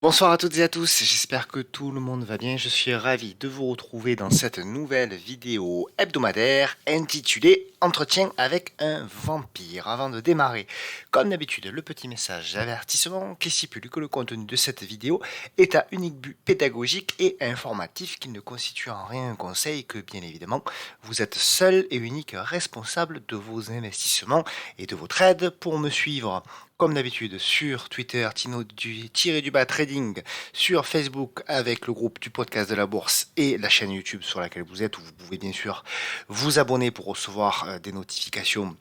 Bonsoir à toutes et à tous, j'espère que tout le monde va bien. Je suis ravi de vous retrouver dans cette nouvelle vidéo hebdomadaire intitulée Entretien avec un vampire. Avant de démarrer, comme d'habitude, le petit message d'avertissement qui stipule que le contenu de cette vidéo est à unique but pédagogique et informatif, qui ne constitue en rien un conseil, que bien évidemment vous êtes seul et unique responsable de vos investissements et de votre aide. Pour me suivre comme d'habitude sur Twitter, Tino du Trading, sur Facebook avec le groupe du podcast de la bourse et la chaîne YouTube sur laquelle vous êtes, où vous pouvez bien sûr vous abonner pour recevoir des notifications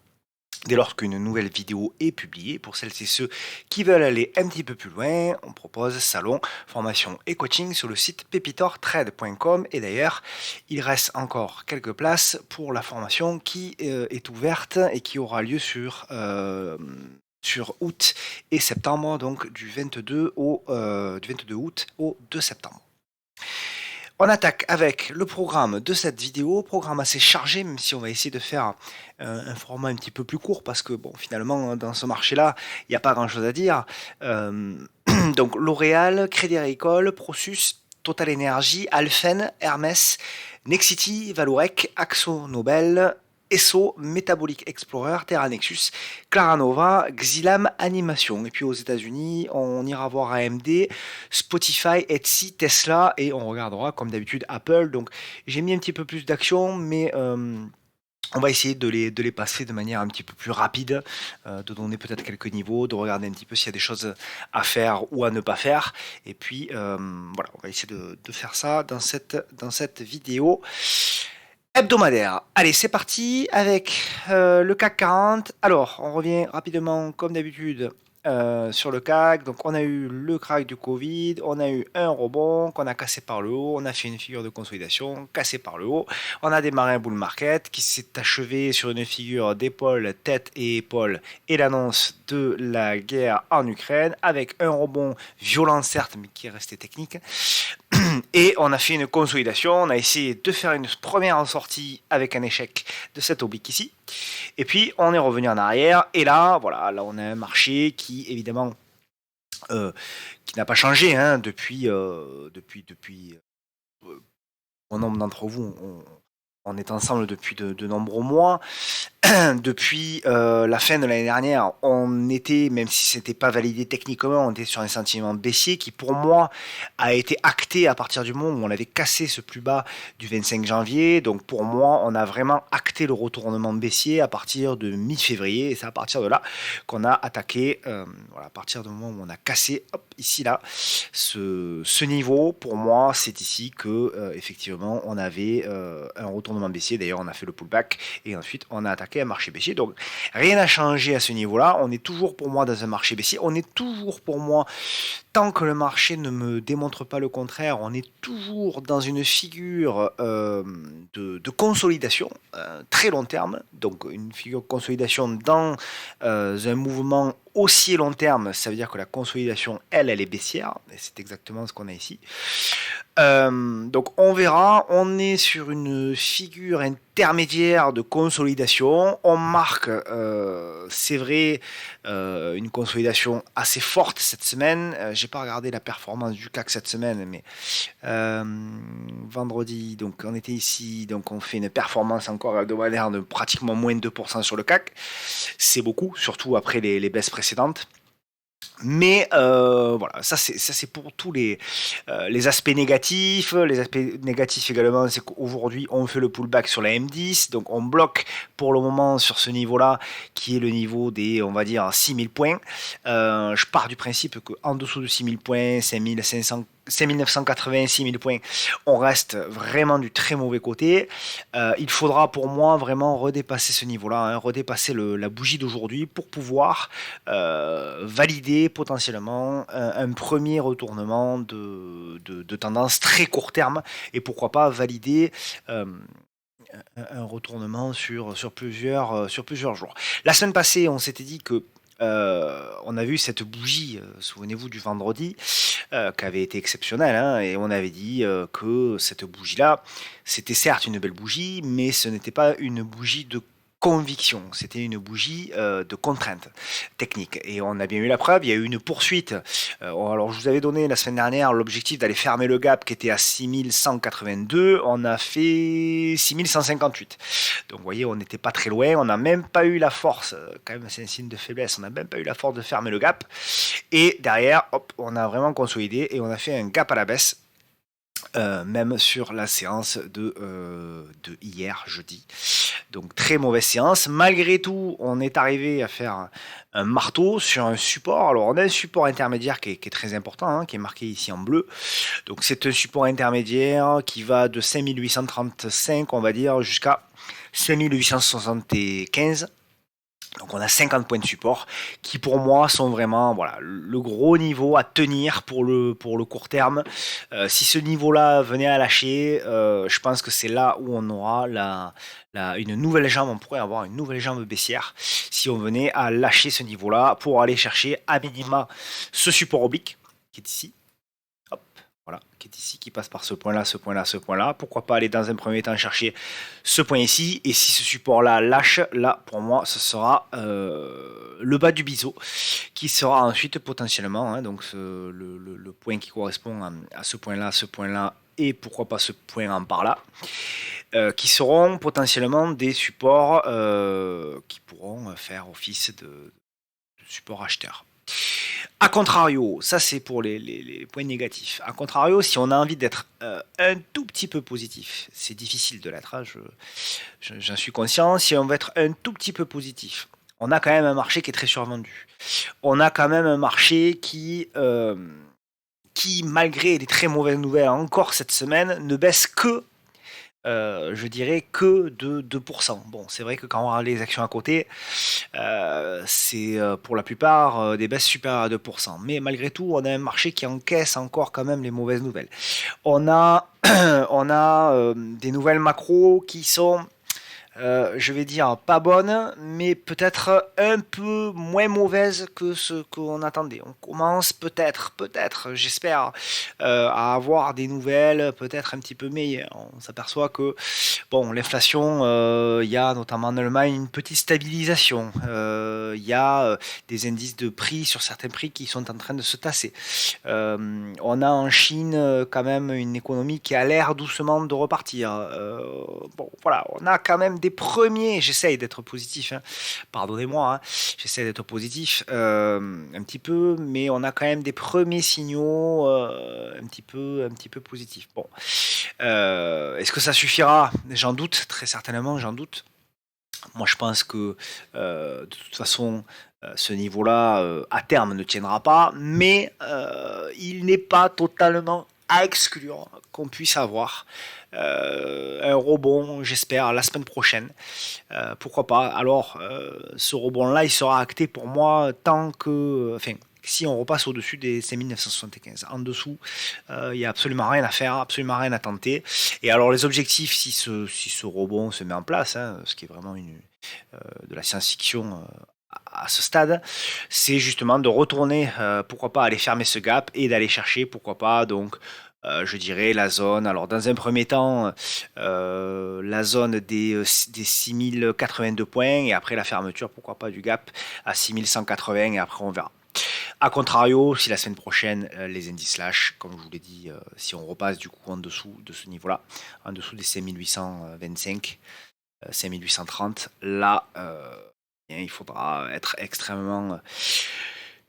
dès lors qu'une nouvelle vidéo est publiée. Pour celles et ceux qui veulent aller un petit peu plus loin, on propose salon, formation et coaching sur le site pepitortrade.com. Et d'ailleurs, il reste encore quelques places pour la formation qui est ouverte et qui aura lieu sur août et septembre, donc du 22 août au 2 septembre. On attaque avec le programme de cette vidéo, programme assez chargé, même si on va essayer de faire un format un petit peu plus court, parce que bon, finalement, dans ce marché-là, il n'y a pas grand-chose à dire. Euh, donc L'Oréal, Crédit Agricole, Prosus, Total Energy, Alphen, Hermès, Nexity, Valorec, Axo Nobel, Esso, Metabolic Explorer, Terra Nexus, Claranova, Xilam Animation. Et puis aux États-Unis, on ira voir AMD, Spotify, Etsy, Tesla, et on regardera comme d'habitude Apple. Donc j'ai mis un petit peu plus d'action, mais on va essayer de les passer de manière un petit peu plus rapide, de donner peut-être quelques niveaux, de regarder un petit peu s'il y a des choses à faire ou à ne pas faire. Et puis voilà, on va essayer de faire ça dans cette vidéo hebdomadaire. Allez, c'est parti avec le CAC 40. Alors, on revient rapidement, comme d'habitude, sur le CAC. Donc, on a eu le crack du Covid, on a eu un rebond qu'on a cassé par le haut, on a fait une figure de consolidation cassée par le haut, on a démarré un bull market qui s'est achevé sur une figure d'épaule, tête et épaule, et l'annonce de la guerre en Ukraine, avec un rebond violent, certes, mais qui est resté technique. Et on a fait une consolidation, on a essayé de faire une première sortie avec un échec de cette oblique ici. Et puis on est revenu en arrière, et là, voilà, là on a un marché qui évidemment euh, qui n'a pas changé hein, depuis bon nombre d'entre vous, on est ensemble depuis de nombreux mois. Depuis la fin de l'année dernière, on était, même si c'était pas validé techniquement, on était sur un sentiment baissier qui, pour moi, a été acté à partir du moment où on avait cassé ce plus bas du 25 janvier. Donc, pour moi, on a vraiment acté le retournement baissier à partir de mi-février. Et c'est à partir de là qu'on a attaqué, voilà, à partir du moment où on a cassé, hop, ici, là, ce niveau. Pour moi, c'est ici que, effectivement, on avait un retournement baissier. D'ailleurs, on a fait le pullback et ensuite, on a attaqué un marché baissier. Donc rien n'a changé à ce niveau-là. On est toujours pour moi dans un marché baissier. On est toujours pour moi, tant que le marché ne me démontre pas le contraire, on est toujours dans une figure de consolidation très long terme. Donc une figure de consolidation dans un mouvement haussier long terme, ça veut dire que la consolidation, elle est baissière. Et c'est exactement ce qu'on a ici. Donc on verra, on est sur une figure intermédiaire de consolidation. On marque, c'est vrai, une consolidation assez forte cette semaine. J'ai pas regardé la performance du CAC cette semaine, mais euh, vendredi, donc on était ici, donc on fait une performance encore hebdomadaire de pratiquement moins de 2% sur le CAC. C'est beaucoup, surtout après les baisses précédentes. Mais voilà, ça c'est pour tous les aspects négatifs. Les aspects négatifs également, c'est qu'aujourd'hui on fait le pullback sur la M10, donc on bloque pour le moment sur ce niveau-là, qui est le niveau des, on va dire, 6000 points. Je pars du principe qu'en dessous de 6000 points, 5500 5980, 6000 points, on reste vraiment du très mauvais côté. Il faudra pour moi vraiment redépasser ce niveau-là, hein, redépasser la bougie d'aujourd'hui pour pouvoir valider potentiellement un premier retournement de tendance très court terme, et pourquoi pas valider un retournement sur plusieurs jours. La semaine passée, on s'était dit que on a vu cette bougie, souvenez-vous du vendredi, qui avait été exceptionnelle, hein, et on avait dit que cette bougie-là, c'était certes une belle bougie, mais ce n'était pas une bougie de conviction, c'était une bougie de contrainte technique. Et on a bien eu la preuve, il y a eu une poursuite. Alors je vous avais donné la semaine dernière l'objectif d'aller fermer le gap qui était à 6182, on a fait 6158. Donc vous voyez, on n'était pas très loin, on n'a même pas eu la force, quand même c'est un signe de faiblesse, on n'a même pas eu la force de fermer le gap. Et derrière, hop, on a vraiment consolidé et on a fait un gap à la baisse. Même sur la séance de hier, jeudi. Donc très mauvaise séance. Malgré tout, on est arrivé à faire un marteau sur un support. Alors on a un support intermédiaire qui est très important, hein, qui est marqué ici en bleu. Donc c'est un support intermédiaire qui va de 5835, on va dire, jusqu'à 5875. Donc on a 50 points de support qui pour moi sont vraiment voilà, le gros niveau à tenir pour le court terme. Si ce niveau-là venait à lâcher, je pense que c'est là où on aura une nouvelle jambe, on pourrait avoir une nouvelle jambe baissière si on venait à lâcher ce niveau-là pour aller chercher à minima ce support oblique qui est ici. Hop, voilà, qui est ici, qui passe par ce point-là, ce point-là, ce point-là. Pourquoi pas aller dans un premier temps chercher ce point ici, et si ce support-là lâche, là, pour moi, ce sera le bas du biseau, qui sera ensuite potentiellement, hein, donc le point qui correspond à ce point-là, et pourquoi pas ce point en par là, qui seront potentiellement des supports qui pourront faire office de support acheteur. A contrario, ça c'est pour les points négatifs. A contrario, si on a envie d'être un tout petit peu positif, c'est difficile de l'être, hein, j'en suis conscient, si on veut être un tout petit peu positif, on a quand même un marché qui est très survendu. On a quand même un marché qui malgré les très mauvaises nouvelles encore cette semaine, ne baisse que je dirais que de 2%. Bon, c'est vrai que quand on a les actions à côté, c'est pour la plupart des baisses supérieures à 2%. Mais malgré tout, on a un marché qui encaisse encore quand même les mauvaises nouvelles. On a, des nouvelles macro qui sont, je vais dire, pas bonnes, mais peut-être un peu moins mauvaises que ce qu'on attendait. On commence peut-être, j'espère, à avoir des nouvelles peut-être un petit peu meilleures. On s'aperçoit que, bon, l'inflation, il y a notamment en Allemagne une petite stabilisation. Il y a des indices de prix sur certains prix qui sont en train de se tasser. On a en Chine quand même une économie qui a l'air doucement de repartir. Bon, voilà, on a quand même des premiers, j'essaye d'être positif, hein, pardonnez-moi, hein, j'essaie d'être positif un petit peu, mais on a quand même des premiers signaux un petit peu positifs. Bon, est-ce que ça suffira? J'en doute, très certainement, j'en doute. Moi, je pense que de toute façon, ce niveau-là, à terme, ne tiendra pas, mais il n'est pas totalement à exclure qu'on puisse avoir un rebond, j'espère, la semaine prochaine. Pourquoi pas? Alors, ce rebond-là, il sera acté pour moi tant que... Enfin, si on repasse au-dessus des 5975. En dessous, il n'y a absolument rien à faire, absolument rien à tenter. Et alors les objectifs, si ce rebond se met en place, hein, ce qui est vraiment de la science-fiction à ce stade, c'est justement de retourner, pourquoi pas aller fermer ce gap et d'aller chercher, pourquoi pas, donc je dirais la zone, alors dans un premier temps, la zone des 6082 points, et après la fermeture, pourquoi pas, du gap à 6180, et après on verra. A contrario, si la semaine prochaine, les indices lâchent, comme je vous l'ai dit, si on repasse du coup en dessous de ce niveau-là, en dessous des 5825, 5830, là, il faudra être extrêmement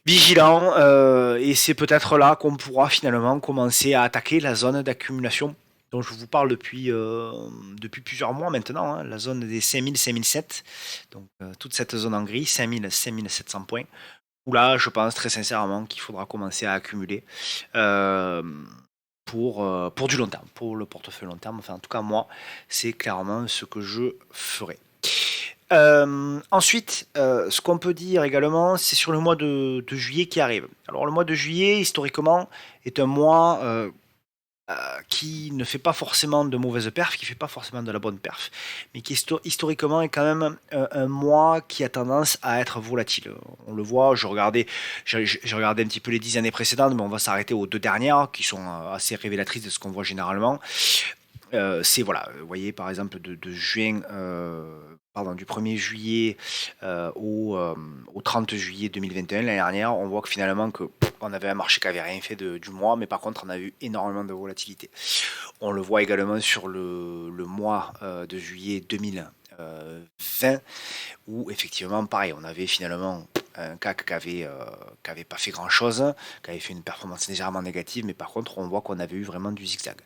vigilant, et c'est peut-être là qu'on pourra finalement commencer à attaquer la zone d'accumulation dont je vous parle depuis plusieurs mois maintenant, hein, la zone des 5000, 5007, donc toute cette zone en gris, 5000, 5700 points, où là, je pense très sincèrement qu'il faudra commencer à accumuler pour du long terme, pour le portefeuille long terme. Enfin, en tout cas, moi, c'est clairement ce que je ferai. Ensuite, ce qu'on peut dire également, c'est sur le mois de juillet qui arrive. Alors, le mois de juillet, historiquement, est un mois qui ne fait pas forcément de mauvaises perfs, qui fait pas forcément de la bonne perf, mais qui historiquement est quand même un mois qui a tendance à être volatile. On le voit, j'ai regardé un petit peu les 10 années précédentes, mais on va s'arrêter aux 2 dernières, qui sont assez révélatrices de ce qu'on voit généralement. C'est voilà, vous voyez par exemple de juin pardon, du 1er juillet au 30 juillet 2021, l'année dernière, on voit que finalement on avait un marché qui avait rien fait du mois, mais par contre on a eu énormément de volatilité. On le voit également sur le mois de juillet 2020, où effectivement, pareil, on avait finalement un CAC qui avait pas fait grand-chose, qui avait fait une performance légèrement négative, mais par contre, on voit qu'on avait eu vraiment du zigzag.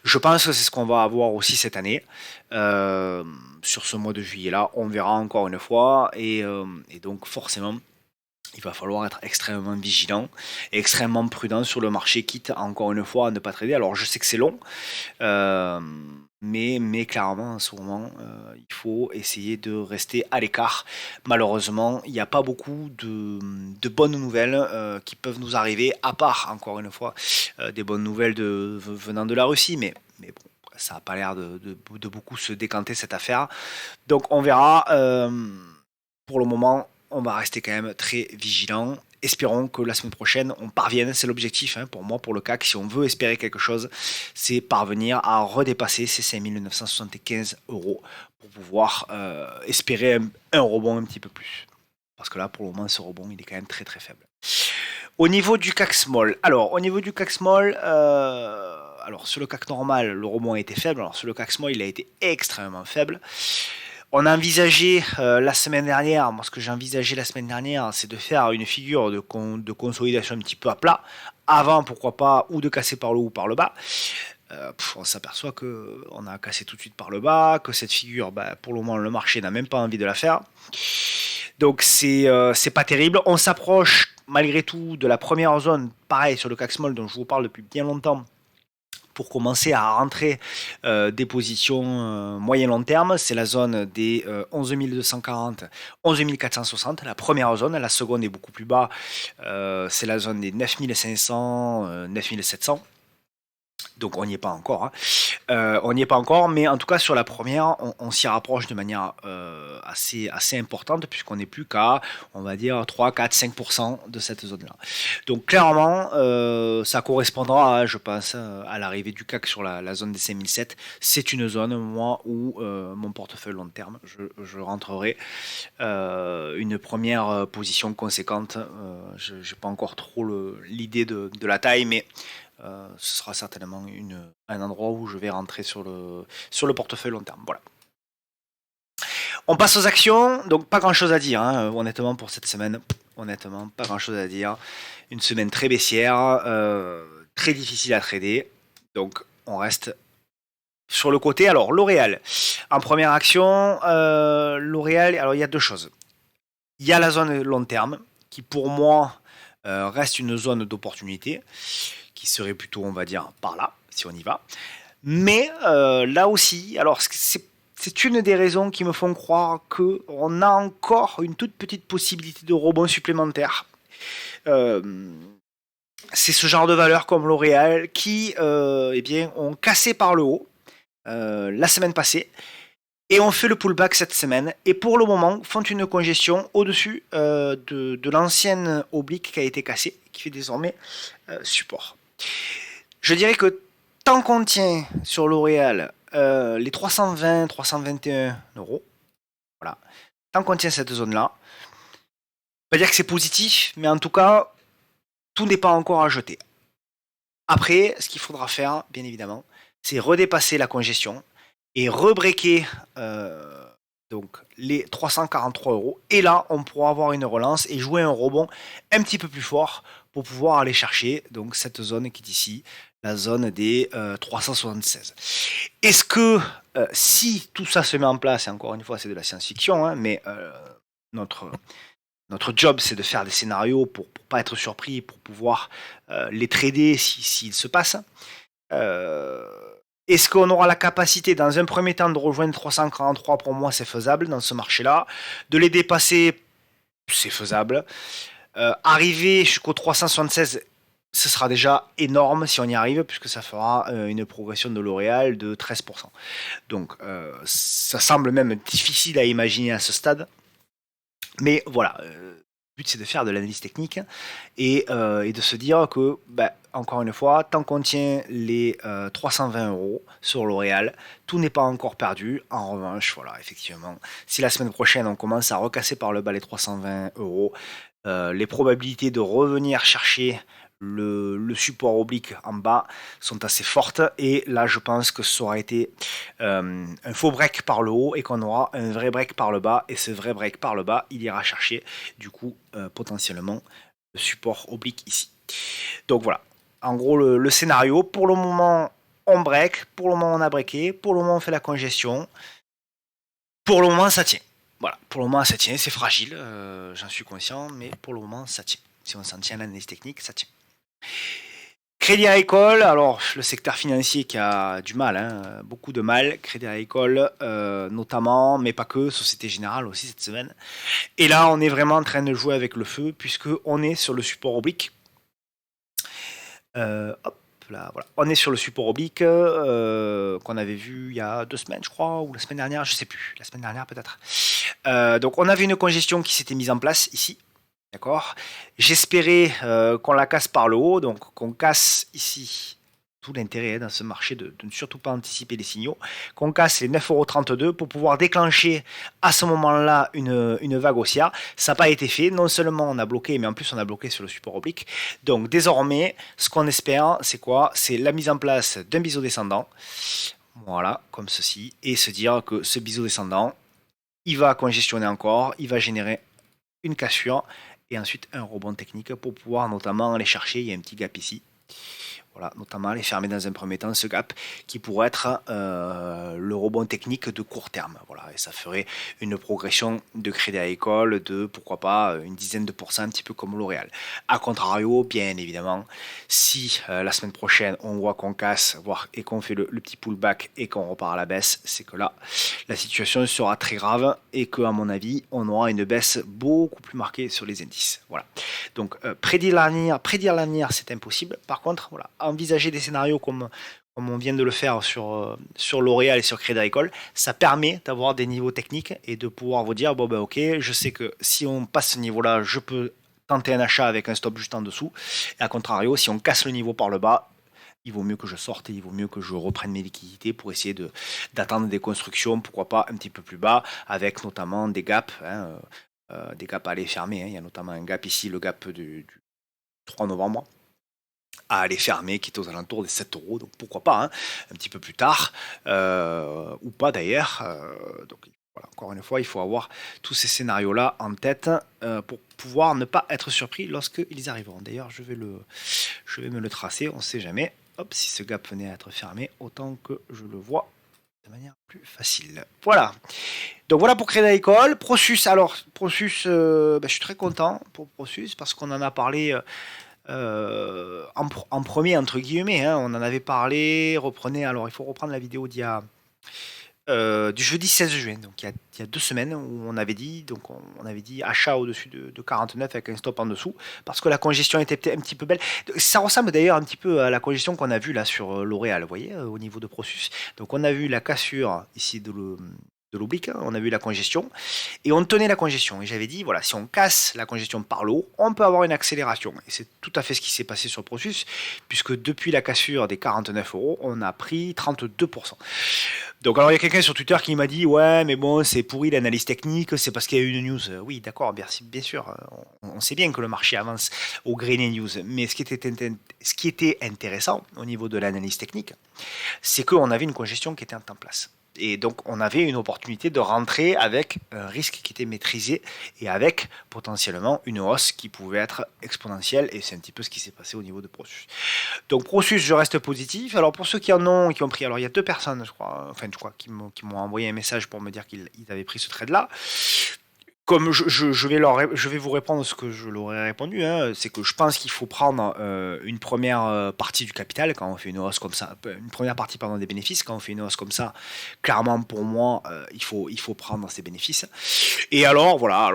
Je pense que c'est ce qu'on va avoir aussi cette année, sur ce mois de juillet-là. On verra encore une fois, et donc forcément, il va falloir être extrêmement vigilant et extrêmement prudent sur le marché, quitte encore une fois à ne pas trader. Alors je sais que c'est long, euh, mais clairement en ce moment, il faut essayer de rester à l'écart. Malheureusement, il n'y a pas beaucoup de bonnes nouvelles qui peuvent nous arriver, à part encore une fois des bonnes nouvelles venant de la Russie, mais bon. Ça n'a pas l'air de beaucoup se décanter cette affaire. Donc on verra. Pour le moment, on va rester quand même très vigilant. Espérons que la semaine prochaine, on parvienne. C'est l'objectif pour moi, pour le CAC. Si on veut espérer quelque chose, c'est parvenir à redépasser ces 5 975 euros pour pouvoir espérer un rebond un petit peu plus. Parce que là, pour le moment, ce rebond, il est quand même très très faible. Au niveau du CAC Small, alors au niveau du CAC Small, alors sur le CAC normal, le rebond a été faible. Alors sur le CAC Small, il a été extrêmement faible. On a envisagé la semaine dernière, moi ce que j'ai envisagé la semaine dernière, c'est de faire une figure de consolidation un petit peu à plat, avant pourquoi pas, ou de casser par le haut ou par le bas. On s'aperçoit qu'on a cassé tout de suite par le bas, que cette figure, pour le moment le marché n'a même pas envie de la faire. Donc c'est pas terrible. On s'approche malgré tout de la première zone, pareil sur le CAC Small dont je vous parle depuis bien longtemps, pour commencer à rentrer des positions moyen-long terme. C'est la zone des 11 240, 11 460, la première zone. La seconde est beaucoup plus bas, c'est la zone des 9 500, 9 700. Donc on n'y est pas encore. On n'y est pas encore, mais en tout cas sur la première, on s'y rapproche de manière assez importante, puisqu'on n'est plus qu'à, on va dire, 3, 4, 5% de cette zone-là. Donc clairement, ça correspondra, je pense, à l'arrivée du CAC sur la zone des 5007. C'est une zone, moi, où mon portefeuille long terme, je rentrerai une première position conséquente. Je n'ai pas encore trop l'idée de la taille, mais ce sera certainement un endroit où je vais rentrer sur le portefeuille long terme. Voilà. On passe aux actions, donc pas grand chose à dire, honnêtement, pour cette semaine. Honnêtement, pas grand chose à dire. Une semaine très baissière, très difficile à trader. Donc on reste sur le côté. Alors L'Oréal, en première action, L'Oréal, alors il y a deux choses. Il y a la zone long terme, qui pour moi reste une zone d'opportunité, qui serait plutôt, on va dire, par là, si on y va. Mais là aussi, alors c'est une des raisons qui me font croire qu'on a encore une toute petite possibilité de rebond supplémentaire. C'est ce genre de valeurs comme L'Oréal qui ont cassé par le haut la semaine passée, et on fait le pullback cette semaine, et pour le moment font une congestion au-dessus de l'ancienne oblique qui a été cassée, qui fait désormais support. Je dirais que tant qu'on tient sur L'Oréal les 320, 321 euros, voilà, tant qu'on tient cette zone-là, on va dire que c'est positif, mais en tout cas, tout n'est pas encore à jeter. Après, ce qu'il faudra faire, bien évidemment, c'est redépasser la congestion et rebreaker donc les 343 euros. Et là, on pourra avoir une relance et jouer un rebond un petit peu plus fort pour pouvoir aller chercher donc cette zone qui est ici, la zone des 376. Est-ce que si tout ça se met en place, et encore une fois c'est de la science-fiction, mais notre job c'est de faire des scénarios pour ne pas être surpris, pour pouvoir les trader s'ils se passent. Est-ce qu'on aura la capacité dans un premier temps de rejoindre 343? Pour moi c'est faisable dans ce marché-là. De les dépasser, c'est faisable. Arriver jusqu'au 376, ce sera déjà énorme si on y arrive, puisque ça fera une progression de L'Oréal de 13%. Donc ça semble même difficile à imaginer à ce stade. Mais voilà, but, c'est de faire de l'analyse technique et de se dire que, encore une fois, tant qu'on tient les 320 € sur L'Oréal, tout n'est pas encore perdu. En revanche, voilà, effectivement, si la semaine prochaine, on commence à recasser par le bas les 320 €, les probabilités de revenir chercher le support oblique en bas sont assez fortes, et là je pense que ça aura été un faux break par le haut et qu'on aura un vrai break par le bas, et ce vrai break par le bas, il ira chercher du coup potentiellement le support oblique ici. Donc voilà, en gros le scénario. Pour le moment on break, pour le moment on a breaké, pour le moment on fait la congestion, pour le moment ça tient. Voilà, pour le moment ça tient, c'est fragile, j'en suis conscient, mais pour le moment ça tient. Si on s'en tient à l'analyse technique, ça tient. Crédit Agricole, alors le secteur financier qui a du mal, beaucoup de mal. Crédit Agricole notamment, mais pas que, Société Générale aussi cette semaine. Et là, on est vraiment en train de jouer avec le feu, puisque on est sur le support oblique. Hop là, voilà. On est sur le support oblique qu'on avait vu il y a 2 semaines, je crois, ou la semaine dernière, je sais plus. La semaine dernière peut-être. Donc on avait une congestion qui s'était mise en place ici. D'accord. J'espérais qu'on la casse par le haut, donc qu'on casse ici. Tout l'intérêt dans ce marché de ne surtout pas anticiper les signaux, qu'on casse les 9,32 € pour pouvoir déclencher à ce moment-là une vague haussière. Ça n'a pas été fait. Non seulement on a bloqué, mais en plus on a bloqué sur le support oblique. Donc désormais, ce qu'on espère, c'est quoi? C'est la mise en place d'un biseau descendant. Voilà, comme ceci. Et se dire que ce biseau descendant, il va congestionner encore, il va générer une cassure et ensuite un rebond technique pour pouvoir notamment aller chercher. Il y a un petit gap ici. Voilà, notamment aller fermer dans un premier temps ce gap qui pourrait être le rebond technique de court terme. Voilà, et ça ferait une progression de Crédit Agricole de, pourquoi pas, une dizaine de pourcents, un petit peu comme L'Oréal. A contrario, bien évidemment, si la semaine prochaine on voit qu'on casse et qu'on fait le petit pullback et qu'on repart à la baisse, c'est que là, la situation sera très grave et qu'à mon avis, on aura une baisse beaucoup plus marquée sur les indices. Voilà. Donc prédire l'avenir, c'est impossible. Par contre, voilà, envisager des scénarios comme on vient de le faire sur L'Oréal et sur Crédit Agricole, ça permet d'avoir des niveaux techniques et de pouvoir vous dire, bon ben ok, je sais que si on passe ce niveau-là, je peux tenter un achat avec un stop juste en dessous. Et à contrario, si on casse le niveau par le bas, il vaut mieux que je sorte et il vaut mieux que je reprenne mes liquidités pour essayer d'attendre des constructions, pourquoi pas un petit peu plus bas, avec notamment des gaps, des gaps à aller fermer. Il y a notamment un gap ici, le gap du 3 novembre, à aller fermer, qui est aux alentours des 7 €. Donc pourquoi pas, un petit peu plus tard, ou pas d'ailleurs. Donc voilà, encore une fois, il faut avoir tous ces scénarios-là en tête pour pouvoir ne pas être surpris lorsqu'ils arriveront. D'ailleurs, je vais me le tracer, on ne sait jamais. Hop, si ce gap venait à être fermé, autant que je le vois de manière plus facile. Voilà. Donc voilà pour Crédit Agricole. Prosus, alors Prosus, je suis très content pour Prosus parce qu'on en a parlé en premier, entre guillemets. On en avait parlé, reprenez, alors il faut reprendre la vidéo du jeudi 16 juin, donc il y a 2 semaines, où on avait dit achat au-dessus de 49 avec un stop en dessous, parce que la congestion était peut-être un petit peu belle. Ça ressemble d'ailleurs un petit peu à la congestion qu'on a vue là sur L'Oréal, vous voyez, au niveau de Prosus. Donc on a vu la cassure ici de l'oblique, on a vu la congestion, et on tenait la congestion. Et j'avais dit, voilà, si on casse la congestion par le haut, on peut avoir une accélération. Et c'est tout à fait ce qui s'est passé sur Prosus, puisque depuis la cassure des 49 €, on a pris 32%. Donc alors il y a quelqu'un sur Twitter qui m'a dit, ouais mais bon c'est pourri l'analyse technique, c'est parce qu'il y a eu une news. Oui d'accord, bien sûr, on sait bien que le marché avance au gré des news, mais ce qui était intéressant au niveau de l'analyse technique, c'est qu'on avait une congestion qui était en place. Et donc on avait une opportunité de rentrer avec un risque qui était maîtrisé et avec potentiellement une hausse qui pouvait être exponentielle, et c'est un petit peu ce qui s'est passé au niveau de Prosus. Donc Prosus, je reste positif. Alors pour ceux qui ont pris, alors il y a 2 personnes, je crois, qui m'ont envoyé un message pour me dire qu'ils avaient pris ce trade-là. Comme je vais vous répondre ce que je leur ai répondu, c'est que je pense qu'il faut prendre une première partie du capital quand on fait une hausse comme ça, une première partie des bénéfices quand on fait une hausse comme ça. Clairement pour moi, il faut prendre ces bénéfices. Et alors voilà,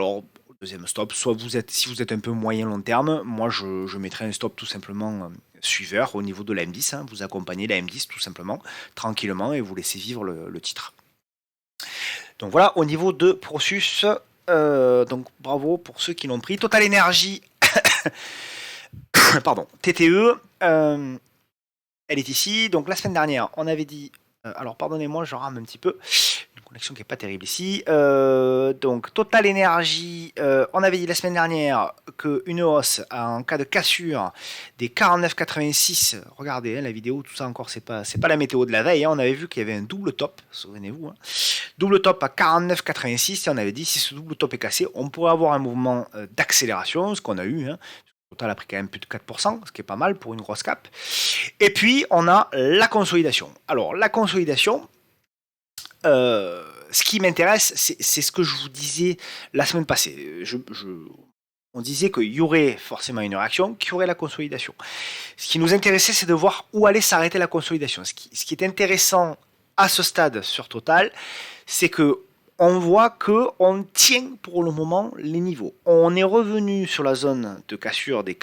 deuxième stop, si vous êtes un peu moyen long terme, moi je mettrais un stop tout simplement suiveur au niveau de la M10, vous accompagnez la M10 tout simplement, tranquillement, et vous laissez vivre le titre. Donc voilà, au niveau de Prosus, Donc bravo pour ceux qui l'ont pris. Total Energy, pardon, TTE, elle est ici. Donc la semaine dernière, on avait dit, alors pardonnez-moi, je rame un petit peu, une connexion qui n'est pas terrible ici. Donc Total Energy, on avait dit la semaine dernière qu'une hausse en cas de cassure des 49,86. Regardez la vidéo, tout ça encore, c'est pas la météo de la veille. On avait vu qu'il y avait un double top, souvenez-vous. Double top à 49,86 et on avait dit si ce double top est cassé, on pourrait avoir un mouvement d'accélération, ce qu'on a eu. Total a pris quand même plus de 4%, ce qui est pas mal pour une grosse cap. Et puis, on a la consolidation. Alors, la consolidation, ce qui m'intéresse, c'est ce que je vous disais la semaine passée. On disait qu'il y aurait forcément une réaction, qu'il y aurait la consolidation. Ce qui nous intéressait, c'est de voir où allait s'arrêter la consolidation. Ce qui est intéressant à ce stade sur Total, c'est que on voit qu'on tient pour le moment les niveaux. On est revenu sur la zone de cassure des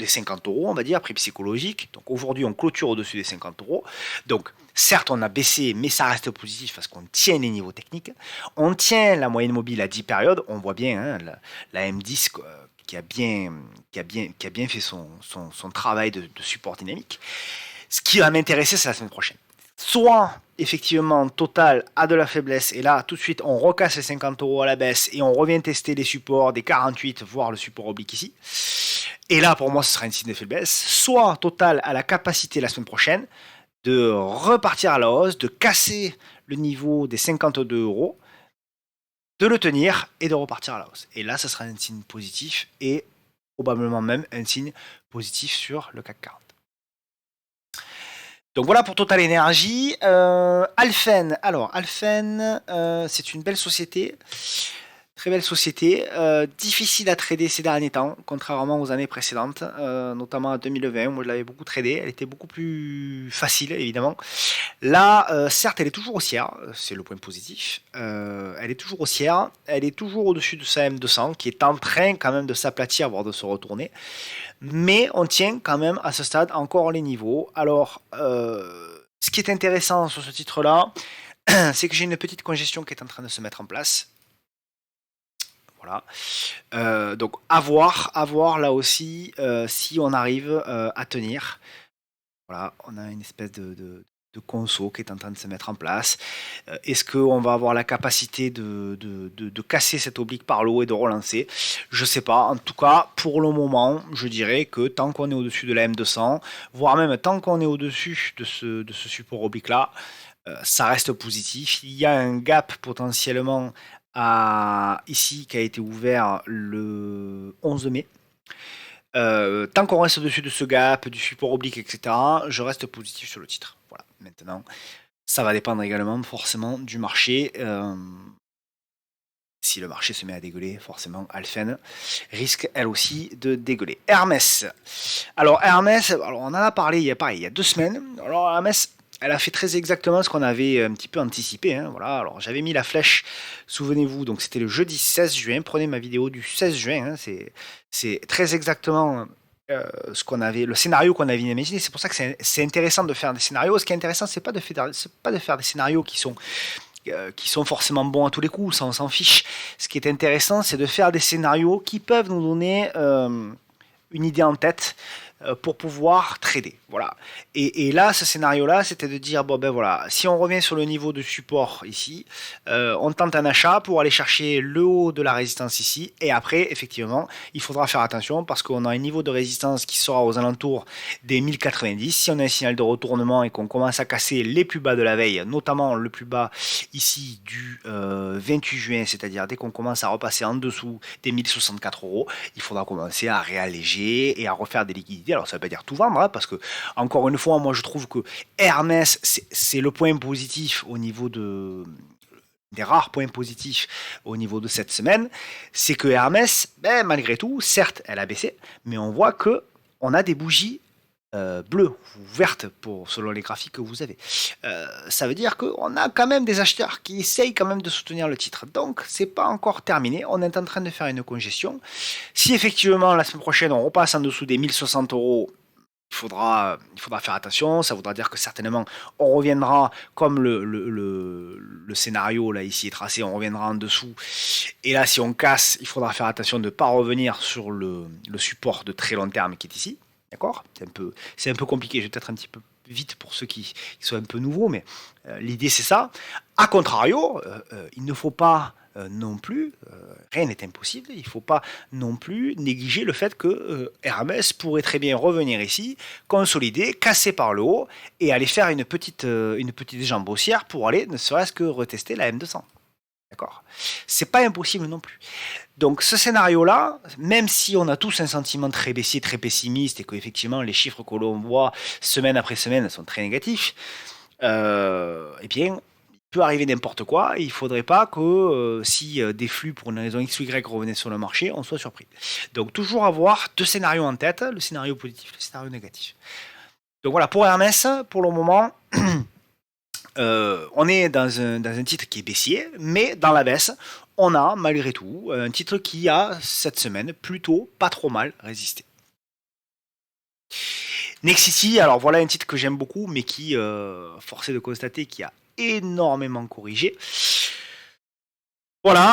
50 euros, on va dire, prix psychologique. Donc aujourd'hui, on clôture au-dessus des 50 euros. Donc certes, on a baissé, mais ça reste positif parce qu'on tient les niveaux techniques. On tient la moyenne mobile à 10 périodes. On voit bien la M10 qui a bien fait son travail de support dynamique. Ce qui va m'intéresser, c'est la semaine prochaine. Soit, effectivement, Total a de la faiblesse, et là, tout de suite, on recasse les 50 euros à la baisse, et on revient tester les supports des 48, voire le support oblique ici. Et là, pour moi, ce sera une signe de faiblesse. Soit Total a la capacité, la semaine prochaine, de repartir à la hausse, de casser le niveau des 52 euros, de le tenir, et de repartir à la hausse. Et là, ce sera un signe positif, et probablement même un signe positif sur le CAC 40. Donc voilà pour Total Energy. Alphen, alors Alphen, c'est une belle société, très belle société, difficile à trader ces derniers temps, contrairement aux années précédentes, notamment à 2020, moi je l'avais beaucoup tradé, elle était beaucoup plus facile évidemment. Là, certes, elle est toujours haussière, c'est le point positif, elle est toujours haussière, elle est toujours au-dessus de sa M200, qui est en train quand même de s'aplatir, voire de se retourner. Mais on tient quand même à ce stade encore les niveaux. Alors, ce qui est intéressant sur ce titre-là, c'est que j'ai une petite congestion qui est en train de se mettre en place. Voilà. Donc, à voir là aussi si on arrive à tenir. Voilà, on a une espèce de conso qui est en train de se mettre en place. Est-ce qu'on va avoir la capacité de casser cette oblique par l'eau et de relancer? Je sais pas. En tout cas, pour le moment, je dirais que tant qu'on est au-dessus de la M200, voire même tant qu'on est au-dessus de ce support oblique-là, ça reste positif. Il y a un gap potentiellement ici qui a été ouvert le 11 mai. Tant qu'on reste au-dessus de ce gap, du support oblique, etc., je reste positif sur le titre. Voilà. Maintenant, ça va dépendre également forcément du marché. Si le marché se met à dégueuler, forcément, Alphen risque elle aussi de dégueuler. Hermès. Alors Hermès, on en a parlé il y a 2 semaines. Alors Hermès, elle a fait très exactement ce qu'on avait un petit peu anticipé. Voilà. Alors j'avais mis la flèche, souvenez-vous, donc c'était le jeudi 16 juin. Prenez ma vidéo du 16 juin. C'est très exactement le scénario qu'on avait imaginé. C'est pour ça que c'est intéressant de faire des scénarios. Ce qui est intéressant, c'est pas de faire des scénarios qui sont forcément bons à tous les coups, ça on s'en fiche. Ce qui est intéressant, c'est de faire des scénarios qui peuvent nous donner une idée en tête pour pouvoir trader. Voilà. Et là, ce scénario-là, c'était de dire, bon ben voilà, si on revient sur le niveau de support ici, on tente un achat pour aller chercher le haut de la résistance ici, et après, effectivement, il faudra faire attention parce qu'on a un niveau de résistance qui sera aux alentours des 1090. Si on a un signal de retournement et qu'on commence à casser les plus bas de la veille, notamment le plus bas ici du 28 juin, c'est-à-dire dès qu'on commence à repasser en dessous des 1064 euros, il faudra commencer à réalléger et à refaire des liquidités. Alors ça ne veut pas dire tout vendre, parce que encore une fois, moi je trouve que Hermès, c'est le point positif au niveau des rares points positifs au niveau de cette semaine, c'est que Hermès, malgré tout, certes, elle a baissé, mais on voit que on a des bougies bleues ou vertes selon les graphiques que vous avez. Ça veut dire qu'on a quand même des acheteurs qui essayent quand même de soutenir le titre. Donc, c'est pas encore terminé. On est en train de faire une congestion. Si effectivement, la semaine prochaine, on repasse en dessous des 1060 euros, il faudra faire attention. Ça voudra dire que certainement, on reviendra, comme le scénario là ici est tracé, on reviendra en dessous. Et là, si on casse, il faudra faire attention de ne pas revenir sur le support de très long terme qui est ici. D'accord? C'est un peu compliqué. Je vais peut-être un petit peu vite pour ceux qui sont un peu nouveaux, mais l'idée c'est ça. A contrario, il ne faut pas non plus, rien n'est impossible, il ne faut pas non plus négliger le fait que Hermès pourrait très bien revenir ici, consolider, casser par le haut et aller faire une petite jambe haussière pour aller ne serait-ce que retester la M200. D'accord? C'est pas impossible non plus. Donc ce scénario-là, même si on a tous un sentiment très baissier, très pessimiste, et qu'effectivement les chiffres que l'on voit semaine après semaine sont très négatifs, eh bien, il peut arriver n'importe quoi. Et il ne faudrait pas que si des flux pour une raison X ou Y revenaient sur le marché, on soit surpris. Donc toujours avoir deux scénarios en tête, le scénario positif, le scénario négatif. Donc voilà, pour Hermès, pour le moment, on est dans un titre qui est baissier, mais dans la baisse, on a malgré tout un titre qui a cette semaine plutôt pas trop mal résisté. Nexity, alors voilà un titre que j'aime beaucoup, mais qui, force est de constater, qui a énormément corrigé. Voilà,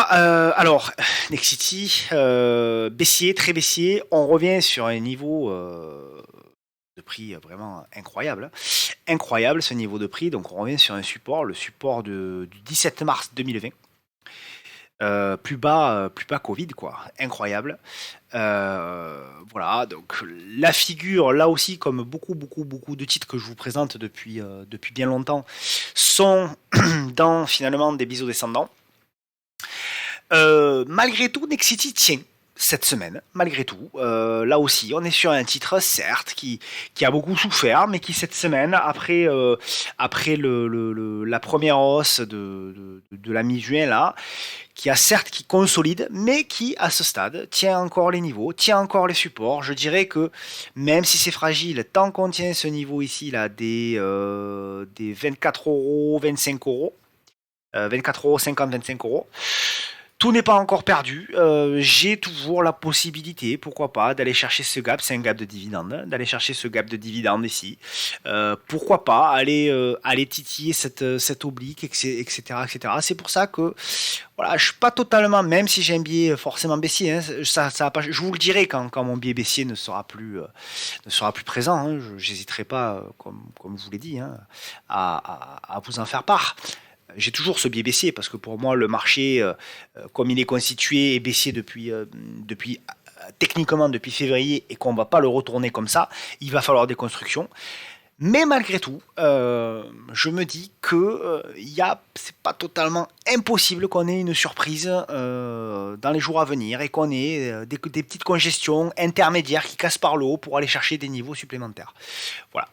alors Nexity, baissier, très baissier, on revient sur un niveau de prix vraiment incroyable. Incroyable ce niveau de prix, donc on revient sur un support, le support du 17 mars 2020. Plus bas Covid, quoi. Incroyable. Voilà, donc la figure, là aussi, comme beaucoup de titres que je vous présente depuis bien longtemps, sont dans finalement des biseaux descendants. Malgré tout, Nexity tient cette semaine, malgré tout. Là aussi, on est sur un titre, certes, qui a beaucoup souffert, mais qui cette semaine, après la première hausse de la mi-juin, là, qui consolide, mais qui, à ce stade, tient encore les niveaux, tient encore les supports. Je dirais que, même si c'est fragile, tant qu'on tient ce niveau ici, là, des 24 €, 25 €, 24 €, 50, 25 €, tout n'est pas encore perdu. J'ai toujours la possibilité, pourquoi pas, d'aller chercher ce gap, c'est un gap de dividende, d'aller chercher ce gap de dividende ici. Pourquoi pas aller titiller cette oblique, etc., etc. C'est pour ça que voilà, je suis pas totalement, même si j'ai un biais forcément baissier, hein, ça va pas, je vous le dirai quand mon biais baissier ne sera plus présent. Hein, j'hésiterai pas, comme je vous l'ai dit, hein, à vous en faire part. J'ai toujours ce biais baissier parce que pour moi le marché, comme il est constitué, est baissier depuis techniquement depuis février et qu'on ne va pas le retourner comme ça. Il va falloir des constructions. Mais malgré tout, je me dis que c'est pas totalement impossible qu'on ait une surprise dans les jours à venir et qu'on ait des petites congestions intermédiaires qui cassent par le haut pour aller chercher des niveaux supplémentaires. Voilà.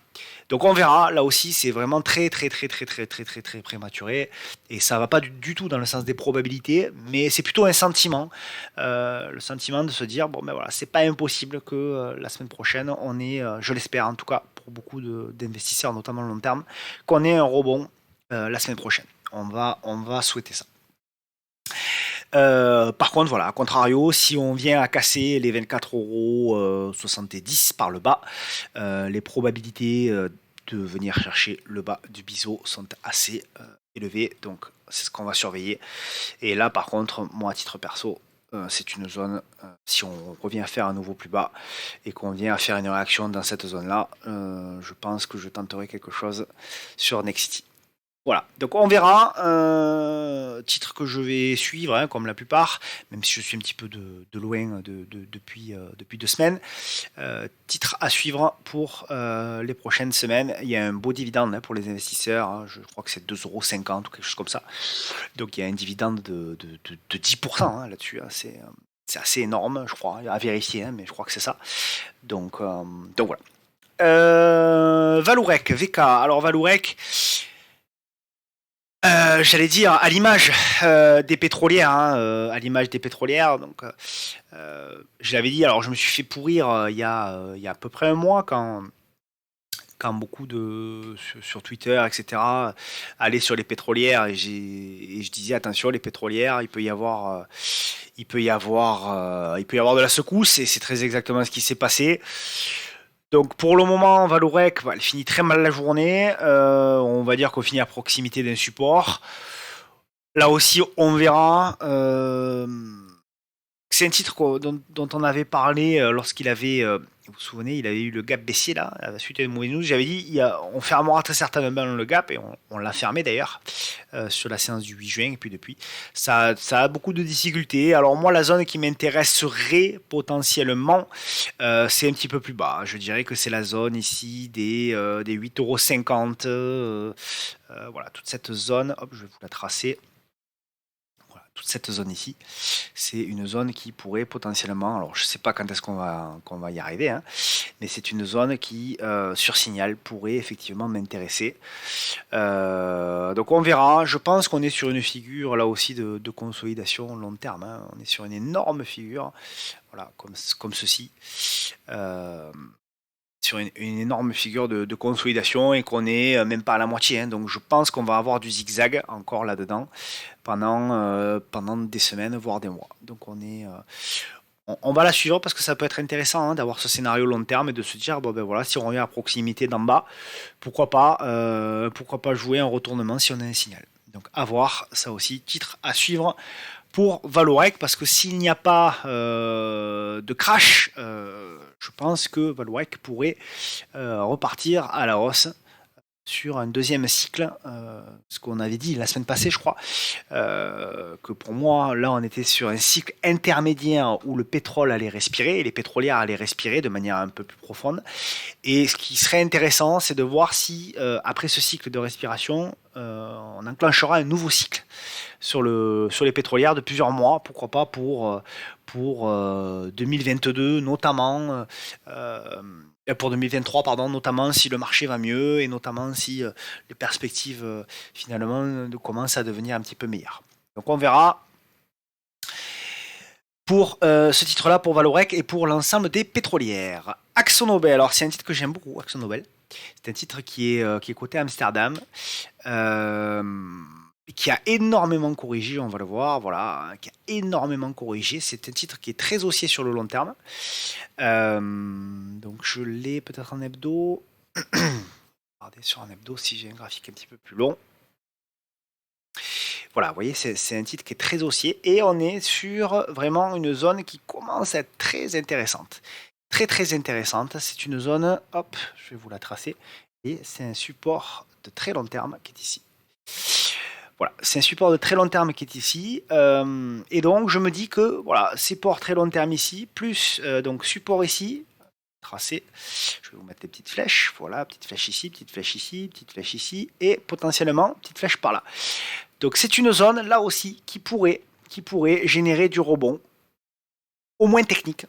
Donc on verra, là aussi c'est vraiment très prématuré et ça va pas du tout dans le sens des probabilités, mais c'est plutôt un sentiment, le sentiment de se dire bon ben voilà, c'est pas impossible que la semaine prochaine on ait, je l'espère en tout cas pour beaucoup d'investisseurs notamment long terme, qu'on ait un rebond la semaine prochaine. On va souhaiter ça. Par contre, voilà, à contrario, si on vient à casser les 24,70 € par le bas, les probabilités de venir chercher le bas du biseau sont assez élevées, donc c'est ce qu'on va surveiller. Et là, par contre, moi, à titre perso, c'est une zone, si on revient à faire un nouveau plus bas et qu'on vient à faire une réaction dans cette zone-là, je pense que je tenterai quelque chose sur Nexity. Voilà, donc on verra, titre que je vais suivre, hein, comme la plupart, même si je suis un petit peu de loin depuis 2 semaines. Titre à suivre pour les prochaines semaines. Il y a un beau dividende hein, pour les investisseurs, hein, je crois que c'est 2,50 € ou quelque chose comme ça. Donc il y a un dividende de 10% hein, là-dessus, hein, c'est assez énorme, je crois, à vérifier, hein, mais je crois que c'est ça. Donc voilà. Vallourec, VK, alors Vallourec... j'allais dire à l'image des pétrolières, hein, à l'image des pétrolières. Donc, je l'avais dit. Alors, je me suis fait pourrir il y a à peu près un mois quand beaucoup sur Twitter, etc. allaient sur les pétrolières et je disais attention les pétrolières, il peut y avoir de la secousse et c'est très exactement ce qui s'est passé. Donc pour le moment, Valorec, elle finit très mal la journée. On va dire qu'on finit à proximité d'un support. Là aussi, on verra. C'est un titre dont on avait parlé lorsqu'il avait, vous vous souvenez, il avait eu le gap baissier là, à la suite à une mauvaise news. J'avais dit, on fermera très certainement le gap, et on l'a fermé d'ailleurs sur la séance du 8 juin. Et puis depuis, ça a beaucoup de difficultés. Alors moi, la zone qui m'intéresserait potentiellement, c'est un petit peu plus bas. Je dirais que c'est la zone ici des 8,50 €. Voilà, toute cette zone, hop, je vais vous la tracer. Voilà, toute cette zone ici, c'est une zone qui pourrait potentiellement, alors je ne sais pas quand est-ce qu'on va y arriver, hein, mais c'est une zone qui, sur signal, pourrait effectivement m'intéresser. Donc on verra. Je pense qu'on est sur une figure là aussi de consolidation long terme, hein. On est sur une énorme figure, voilà, comme ceci. Euh, Sur une énorme figure de consolidation, et qu'on est même pas à la moitié, hein. Donc je pense qu'on va avoir du zigzag encore là-dedans pendant des semaines, voire des mois. Donc on va la suivre parce que ça peut être intéressant, hein, d'avoir ce scénario long terme et de se dire, bon ben voilà, si on revient à proximité d'en bas, pourquoi pas jouer un retournement si on a un signal. Donc à voir, ça aussi, titre à suivre pour Valorec, parce que s'il n'y a pas de crash, je pense que Valorec pourrait repartir à la hausse sur un deuxième cycle, ce qu'on avait dit la semaine passée, je crois, que pour moi, là, on était sur un cycle intermédiaire où le pétrole allait respirer, et les pétrolières allaient respirer de manière un peu plus profonde. Et ce qui serait intéressant, c'est de voir si, après ce cycle de respiration, on enclenchera un nouveau cycle sur les pétrolières de plusieurs mois, pourquoi pas pour 2022 notamment, pour 2023 pardon, notamment si le marché va mieux, et notamment si les perspectives finalement commencent à devenir un petit peu meilleures. Donc on verra pour ce titre-là, pour Valorec et pour l'ensemble des pétrolières. AkzoNobel, alors c'est un titre que j'aime beaucoup, AkzoNobel. C'est un titre qui est coté à Amsterdam, qui a énormément corrigé, on va le voir, voilà, qui a énormément corrigé. C'est un titre qui est très haussier sur le long terme. Donc je l'ai peut-être en hebdo. Regardez sur un hebdo si j'ai un graphique un petit peu plus long. Voilà, vous voyez, c'est un titre qui est très haussier, et on est sur vraiment une zone qui commence à être très intéressante. Très très intéressante. C'est une zone, hop, je vais vous la tracer, et c'est un support de très long terme qui est ici. Voilà, c'est un support de très long terme qui est ici, et donc je me dis que voilà, support très long terme ici, plus donc support ici, tracé. Je vais vous mettre des petites flèches. Voilà, petite flèche ici, petite flèche ici, petite flèche ici, et potentiellement petite flèche par là. Donc c'est une zone là aussi qui pourrait générer du rebond, au moins technique.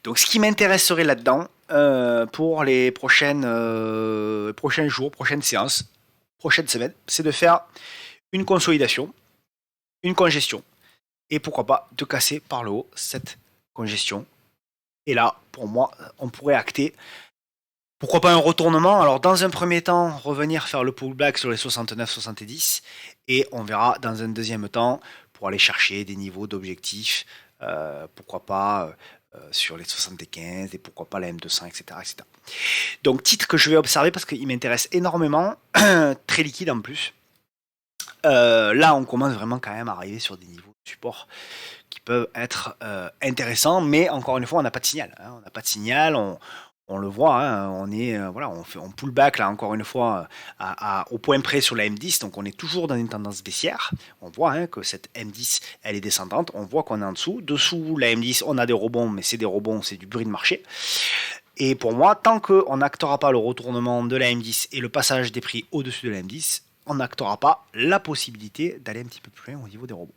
Donc ce qui m'intéresserait là-dedans pour les prochains jours, prochaines séances, prochaines semaines, c'est de faire une consolidation, une congestion, et pourquoi pas de casser par le haut cette congestion. Et là, pour moi, on pourrait acter, pourquoi pas un retournement. Alors dans un premier temps, revenir faire le pullback sur les 69-70, et on verra dans un deuxième temps pour aller chercher des niveaux d'objectifs, pourquoi pas sur les 75, et pourquoi pas la M200, etc., etc. Donc titre que je vais observer parce qu'il m'intéresse énormément, très liquide en plus. Là, on commence vraiment quand même à arriver sur des niveaux de support qui peuvent être intéressants, mais encore une fois, on n'a pas de signal, hein. On n'a pas de signal, on le voit, hein, voilà, on pull back là encore une fois au point près sur la M10, donc on est toujours dans une tendance baissière. On voit, hein, que cette M10 elle est descendante, on voit qu'on est en dessous. Dessous la M10, on a des rebonds, mais c'est des rebonds, c'est du bruit de marché. Et pour moi, tant qu'on n'actera pas le retournement de la M10 et le passage des prix au-dessus de la M10, on n'actera pas la possibilité d'aller un petit peu plus loin au niveau des rebonds.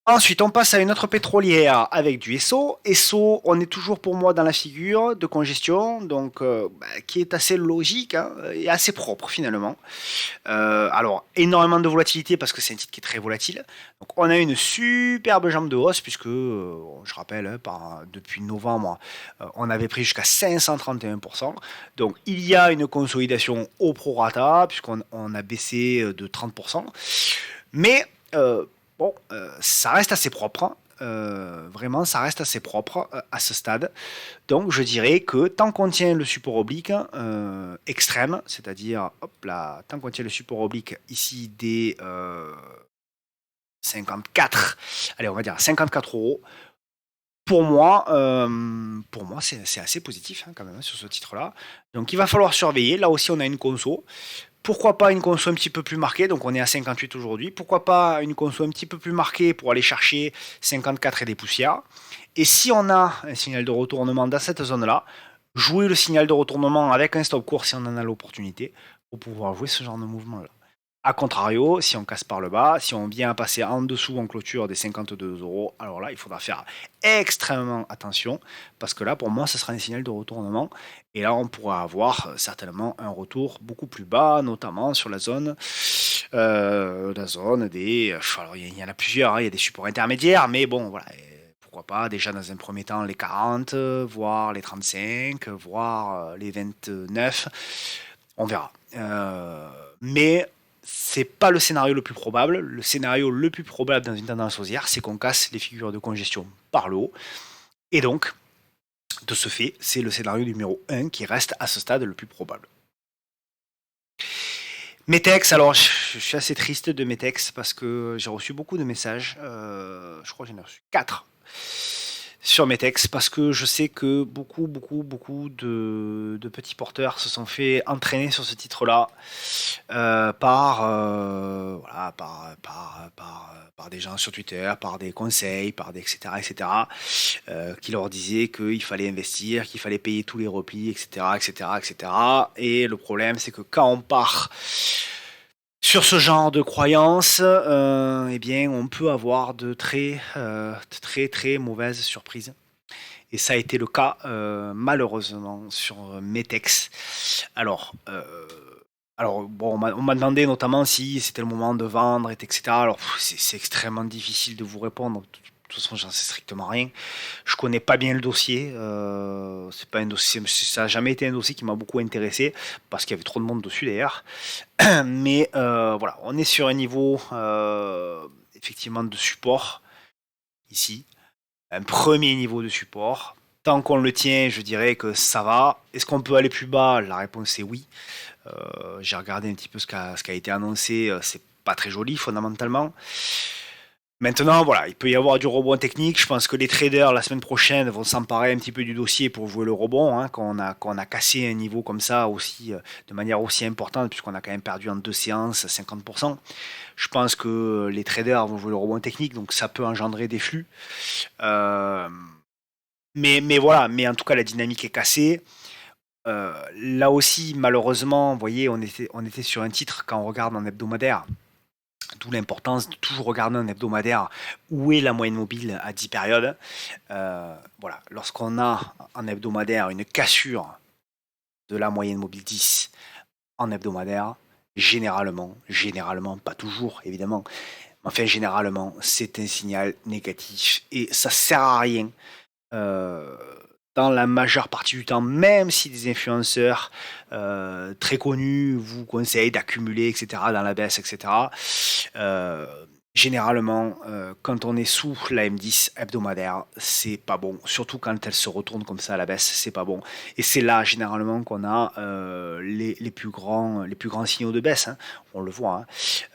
Ensuite, on passe à une autre pétrolière avec du Esso. Esso, on est toujours pour moi dans la figure de congestion, donc qui est assez logique, hein, et assez propre finalement. Alors, énormément de volatilité parce que c'est un titre qui est très volatile. Donc, on a une superbe jambe de hausse puisque, je rappelle, hein, depuis novembre, on avait pris jusqu'à 531%. Donc, il y a une consolidation au prorata puisqu'on a baissé de 30%. Mais bon, ça reste assez propre, vraiment, ça reste assez propre à ce stade. Donc, je dirais que tant qu'on tient le support oblique extrême, c'est-à-dire, hop là, tant qu'on tient le support oblique ici des 54, allez, on va dire 54 euros. Pour moi, c'est assez positif quand même sur ce titre-là. Donc, il va falloir surveiller. Là aussi, on a une conso. Pourquoi pas une conso un petit peu plus marquée, donc on est à 58 aujourd'hui. Pourquoi pas une conso un petit peu plus marquée pour aller chercher 54 et des poussières. Et si on a un signal de retournement dans cette zone-là, jouer le signal de retournement avec un stop court si on en a l'opportunité pour pouvoir jouer ce genre de mouvement-là. A contrario, si on casse par le bas, si on vient passer en dessous en clôture des 52 euros, alors là, il faudra faire extrêmement attention, parce que là, pour moi, ce sera un signal de retournement, et là, on pourra avoir certainement un retour beaucoup plus bas, notamment sur la zone des... Alors, il y en a plusieurs, hein, il y a des supports intermédiaires, mais bon, voilà, pourquoi pas, déjà dans un premier temps, les 40, voire les 35, voire les 29, on verra. Mais c'est pas le scénario le plus probable. Le scénario le plus probable dans une tendance haussière, c'est qu'on casse les figures de congestion par le haut. Et donc, de ce fait, c'est le scénario numéro 1 qui reste à ce stade le plus probable. Metex, alors je suis assez triste de Metex parce que j'ai reçu beaucoup de messages. Je crois que j'en ai reçu 4 sur Metex parce que je sais que beaucoup de petits porteurs se sont fait entraîner sur ce titre-là voilà, par des gens sur Twitter, par des conseils, par des etc. Qui leur disaient qu'il fallait investir, qu'il fallait payer tous les replis, etc. Et le problème, c'est que quand on part sur ce genre de croyances, eh bien, on peut avoir de très mauvaises surprises. Et ça a été le cas, malheureusement, sur Metex. Alors bon, on m'a demandé notamment si c'était le moment de vendre, etc. Alors, c'est extrêmement difficile de vous répondre. De toute façon, j'en sais strictement rien. Je connais pas bien le dossier. C'est pas un dossier, ça n'a jamais été un dossier qui m'a beaucoup intéressé parce qu'il y avait trop de monde dessus d'ailleurs. Mais voilà, on est sur un niveau effectivement de support ici, un premier niveau de support. Tant qu'on le tient, je dirais que ça va. Est-ce qu'on peut aller plus bas? La réponse est oui. J'ai regardé un petit peu ce qui a été annoncé. C'est pas très joli fondamentalement. Maintenant, voilà, il peut y avoir du rebond technique. Je pense que les traders, la semaine prochaine, vont s'emparer un petit peu du dossier pour jouer le rebond. Hein, quand on a cassé un niveau comme ça aussi, de manière aussi importante, puisqu'on a quand même perdu en 2 séances 50%. Je pense que les traders vont jouer le rebond technique, donc ça peut engendrer des flux. Mais voilà, mais en tout cas, la dynamique est cassée. Là aussi, malheureusement, vous voyez, on était sur un titre quand on regarde en hebdomadaire. D'où l'importance de toujours regarder en hebdomadaire où est la moyenne mobile à 10 périodes. Voilà, lorsqu'on a en hebdomadaire une cassure de la moyenne mobile 10 en hebdomadaire, généralement, pas toujours évidemment, mais enfin généralement, c'est un signal négatif et ça sert à rien. Dans la majeure partie du temps, même si des influenceurs très connus vous conseillent d'accumuler, etc., dans la baisse, etc., généralement, quand on est sous la M10 hebdomadaire, c'est pas bon. Surtout quand elle se retourne comme ça à la baisse, c'est pas bon. Et c'est là, généralement, qu'on a les plus grands signaux de baisse. Hein. On le voit.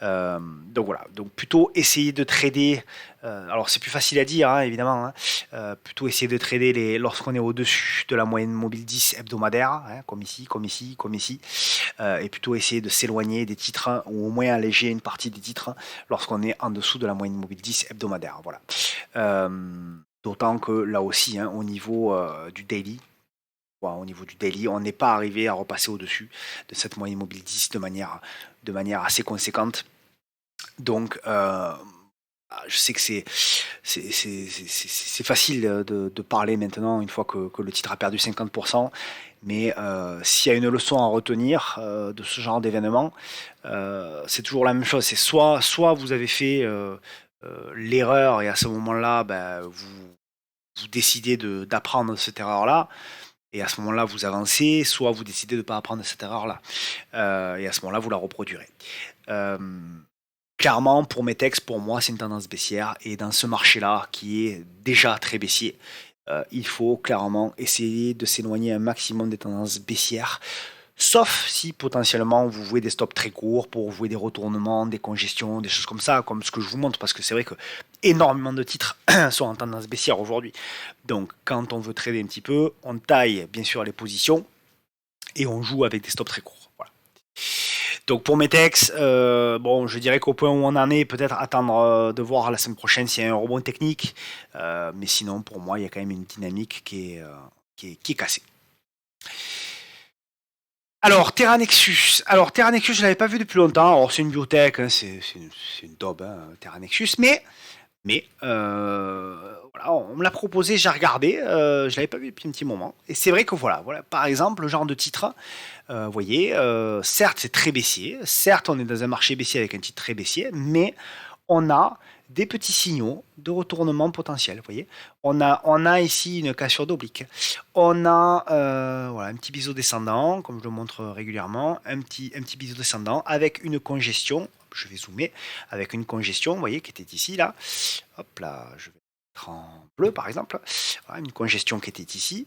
Hein. Donc voilà. Donc plutôt essayer de trader. Alors c'est plus facile à dire, hein, évidemment. Hein. Plutôt essayer de trader lorsqu'on est au-dessus de la moyenne mobile 10 hebdomadaire, hein, comme ici. Et plutôt essayer de s'éloigner des titres, hein, ou au moins alléger une partie des titres, hein, lorsqu'on est en dessous de la moyenne mobile 10 hebdomadaire. Voilà. D'autant que là aussi, hein, au niveau du daily, on n'est pas arrivé à repasser au-dessus de cette moyenne mobile 10 de manière assez conséquente. Donc, je sais que c'est facile de parler maintenant une fois que le titre a perdu 50%, mais s'il y a une leçon à retenir de ce genre d'événement, c'est toujours la même chose. C'est soit vous avez fait l'erreur et à ce moment-là, vous décidez d'apprendre de cette erreur-là, et à ce moment-là, vous avancez, soit vous décidez de ne pas apprendre de cette erreur-là, et à ce moment-là, vous la reproduirez. clairement, pour Metex, pour moi, c'est une tendance baissière. Et dans ce marché-là, qui est déjà très baissier, il faut clairement essayer de s'éloigner un maximum des tendances baissières. Sauf si potentiellement vous jouez des stops très courts pour jouer des retournements, des congestions, des choses comme ça, comme ce que je vous montre, parce que c'est vrai que énormément de titres sont en tendance baissière aujourd'hui. Donc quand on veut trader un petit peu, on taille bien sûr les positions et on joue avec des stops très courts. Voilà. Donc pour Metex, bon, je dirais qu'au point où on en est, peut-être attendre de voir la semaine prochaine s'il y a un rebond technique. Mais sinon, pour moi, il y a quand même une dynamique qui est cassée. Alors, Terra Nexus. Alors, Terra Nexus, je ne l'avais pas vu depuis longtemps. Alors, c'est une biotech, hein, c'est une daube, hein, Terra Nexus. Mais voilà, on me l'a proposé, j'ai regardé. Je ne l'avais pas vu depuis un petit moment. Et c'est vrai que voilà, par exemple, le genre de titre, vous voyez, certes, c'est très baissier. Certes, on est dans un marché baissier avec un titre très baissier. Mais on a des petits signaux de retournement potentiel. Vous voyez, on a ici une cassure d'oblique. On a voilà, un petit biseau descendant, comme je le montre régulièrement, un petit biseau descendant avec une congestion. Je vais zoomer avec une congestion, vous voyez, qui était ici, là. Hop là, je vais mettre en bleu, par exemple. Voilà, une congestion qui était ici.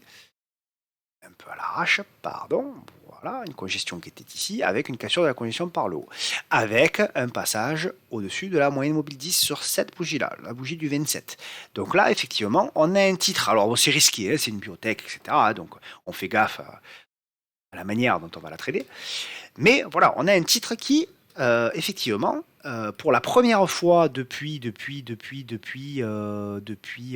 Un peu à l'arrache, pardon. Voilà, une congestion qui était ici, avec une cassure de la congestion par le haut. Avec un passage au-dessus de la moyenne mobile 10 sur cette bougie-là, la bougie du 27. Donc là, effectivement, on a un titre. Alors, bon, c'est risqué, hein, c'est une biotech, etc. Donc, on fait gaffe à la manière dont on va la trader. Mais voilà, on a un titre qui, effectivement, pour la première fois depuis,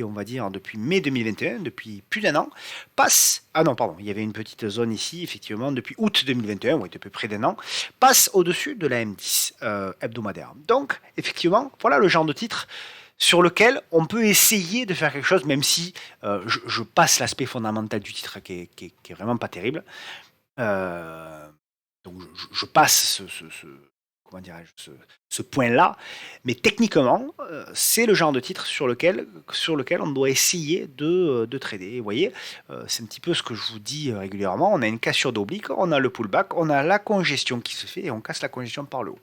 on va dire, depuis mai 2021, depuis plus d'un an, passe, ah non, pardon, il y avait une petite zone ici, effectivement, depuis août 2021, oui, depuis près d'un an, passe au-dessus de la M10 hebdomadaire. Donc, effectivement, voilà le genre de titre sur lequel on peut essayer de faire quelque chose, même si je passe l'aspect fondamental du titre qui est vraiment pas terrible. Donc je passe comment dirais-je, ce point-là, mais techniquement, c'est le genre de titre sur lequel on doit essayer de trader. Vous voyez, c'est un petit peu ce que je vous dis régulièrement. On a une cassure d'oblique, on a le pullback, on a la congestion qui se fait et on casse la congestion par le haut.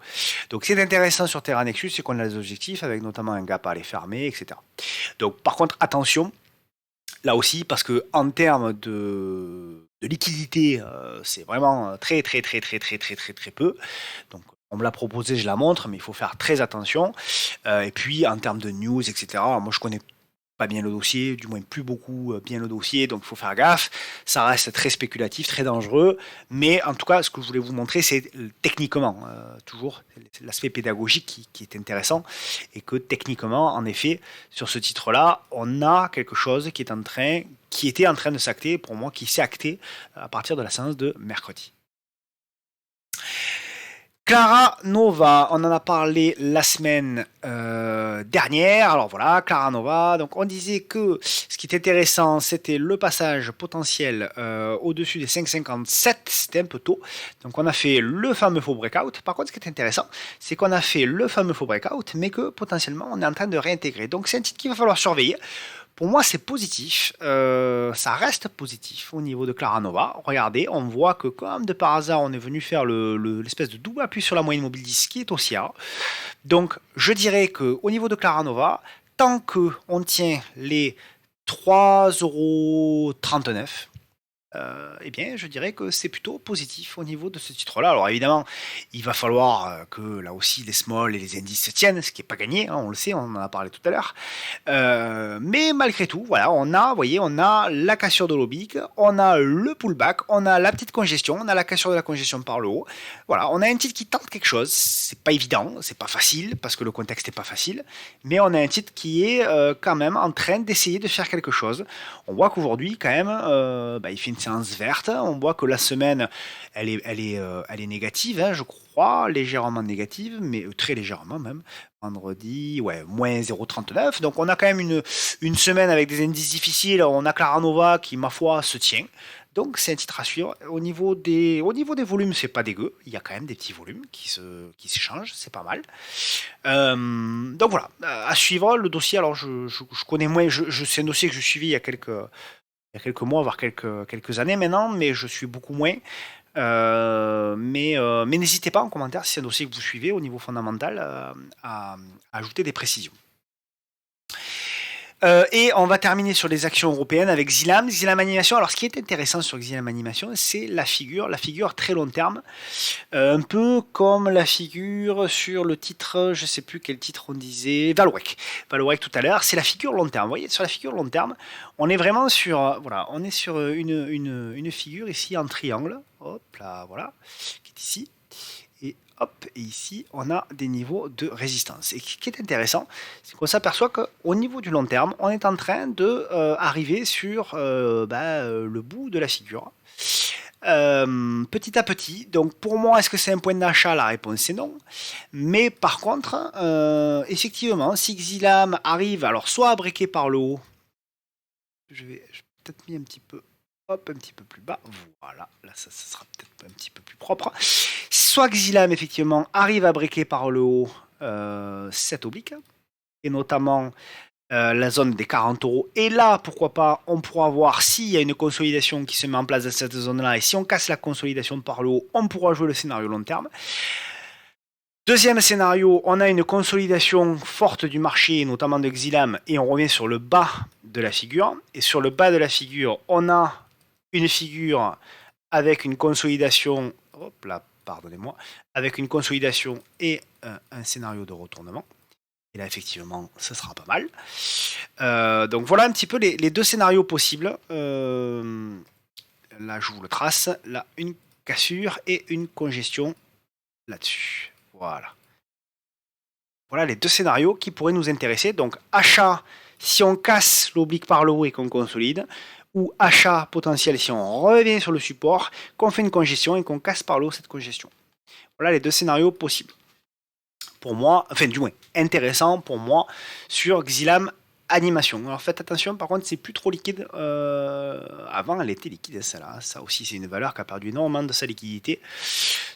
Donc c'est intéressant sur Terra Nexus, c'est qu'on a des objectifs avec notamment un gap à aller fermer, etc. Donc par contre, attention, là aussi, parce que en termes de liquidité, c'est vraiment très peu. Donc on me l'a proposé, je la montre, mais il faut faire très attention. Et puis en termes de news, etc. Moi je connais pas bien le dossier, du moins plus beaucoup bien le dossier, donc il faut faire gaffe. Ça reste très spéculatif, très dangereux, mais en tout cas, ce que je voulais vous montrer, c'est techniquement, toujours, l'aspect pédagogique qui est intéressant, et que techniquement, en effet, sur ce titre-là, on a quelque chose qui était en train de s'acter, pour moi, qui s'est acté à partir de la séance de mercredi. Clara Nova, on en a parlé la semaine dernière. Alors voilà, Clara Nova. Donc on disait que ce qui est intéressant, c'était le passage potentiel au-dessus des 5,57. C'était un peu tôt. Donc on a fait le fameux faux breakout. Par contre, ce qui est intéressant, c'est qu'on a fait le fameux faux breakout, mais que potentiellement on est en train de réintégrer. Donc c'est un titre qu'il va falloir surveiller. Pour moi, c'est positif. Ça reste positif au niveau de Clara Nova. Regardez, on voit que comme de par hasard, on est venu faire l'espèce de double appui sur la moyenne mobile 10 qui est haussière. Donc, je dirais qu'au niveau de Clara Nova, tant qu'on tient les 3,39 €, eh bien, je dirais que c'est plutôt positif au niveau de ce titre-là. Alors évidemment, il va falloir que là aussi les small et les indices se tiennent, ce qui n'est pas gagné, hein, on le sait, on en a parlé tout à l'heure. Mais malgré tout, voilà, on a la cassure de l'oblique, on a le pullback, on a la petite congestion, on a la cassure de la congestion par le haut. Voilà, on a un titre qui tente quelque chose. C'est pas évident, c'est pas facile parce que le contexte n'est pas facile, mais on a un titre qui est quand même en train d'essayer de faire quelque chose. On voit qu'aujourd'hui, quand même, il fait une séance verte. On voit que la semaine, elle est négative, hein, je crois, légèrement négative, mais très légèrement même. Vendredi, ouais, moins 0,39. Donc on a quand même une semaine avec des indices difficiles. On a Clara Nova qui, ma foi, se tient. Donc c'est un titre à suivre. Au niveau des volumes, c'est pas dégueu. Il y a quand même des petits volumes qui s'échangent, c'est pas mal. Donc voilà, à suivre le dossier. Alors je connais moins, c'est un dossier que je suivis il y a quelques mois, voire quelques années maintenant, mais je suis beaucoup moins. Mais n'hésitez pas en commentaire si c'est un dossier que vous suivez au niveau fondamental à ajouter des précisions. Et on va terminer sur les actions européennes avec Xylam. Xylam Animation. Alors, ce qui est intéressant sur Xylam Animation, c'est la figure très long terme. Un peu comme la figure sur le titre, je ne sais plus quel titre on disait, Valorec tout à l'heure. C'est la figure long terme. Vous voyez, sur la figure long terme, on est vraiment sur, voilà, on est sur une figure ici en triangle. Hop là, voilà, qui est ici. Et hop, et ici, on a des niveaux de résistance. Et ce qui est intéressant, c'est qu'on s'aperçoit qu'au niveau du long terme, on est en train de arriver sur le bout de la figure. Petit à petit. Donc pour moi, est-ce que c'est un point d'achat? La réponse est non. Mais par contre, effectivement, si Xylam arrive, alors soit à breaker par le haut, je vais peut-être mis un petit peu, hop, un petit peu plus bas. Voilà, là ça sera peut-être un petit peu plus propre. Soit Xylam effectivement arrive à breaker par le haut cette oblique, et notamment la zone des 40 €. Et là, pourquoi pas, on pourra voir s'il y a une consolidation qui se met en place dans cette zone-là. Et si on casse la consolidation par le haut, on pourra jouer le scénario long terme. Deuxième scénario, on a une consolidation forte du marché, notamment de Xylam, et on revient sur le bas de la figure. Et sur le bas de la figure, on a une figure avec une consolidation, hop là, pardonnez-moi, avec une consolidation et un scénario de retournement. Et là, effectivement, ce sera pas mal. Donc voilà un petit peu les deux scénarios possibles. Là, je vous le trace. Là, une cassure et une congestion là-dessus. Voilà. Voilà les deux scénarios qui pourraient nous intéresser. Donc achat si on casse l'oblique par le haut et qu'on consolide, ou achat potentiel si on revient sur le support, qu'on fait une congestion et qu'on casse par le haut cette congestion. Voilà les deux scénarios possibles. Pour moi, enfin du moins intéressant pour moi sur Xylam Animation. Alors faites attention, par contre c'est plus trop liquide. Avant elle était liquide celle-là. Ça aussi c'est une valeur qui a perdu énormément de sa liquidité.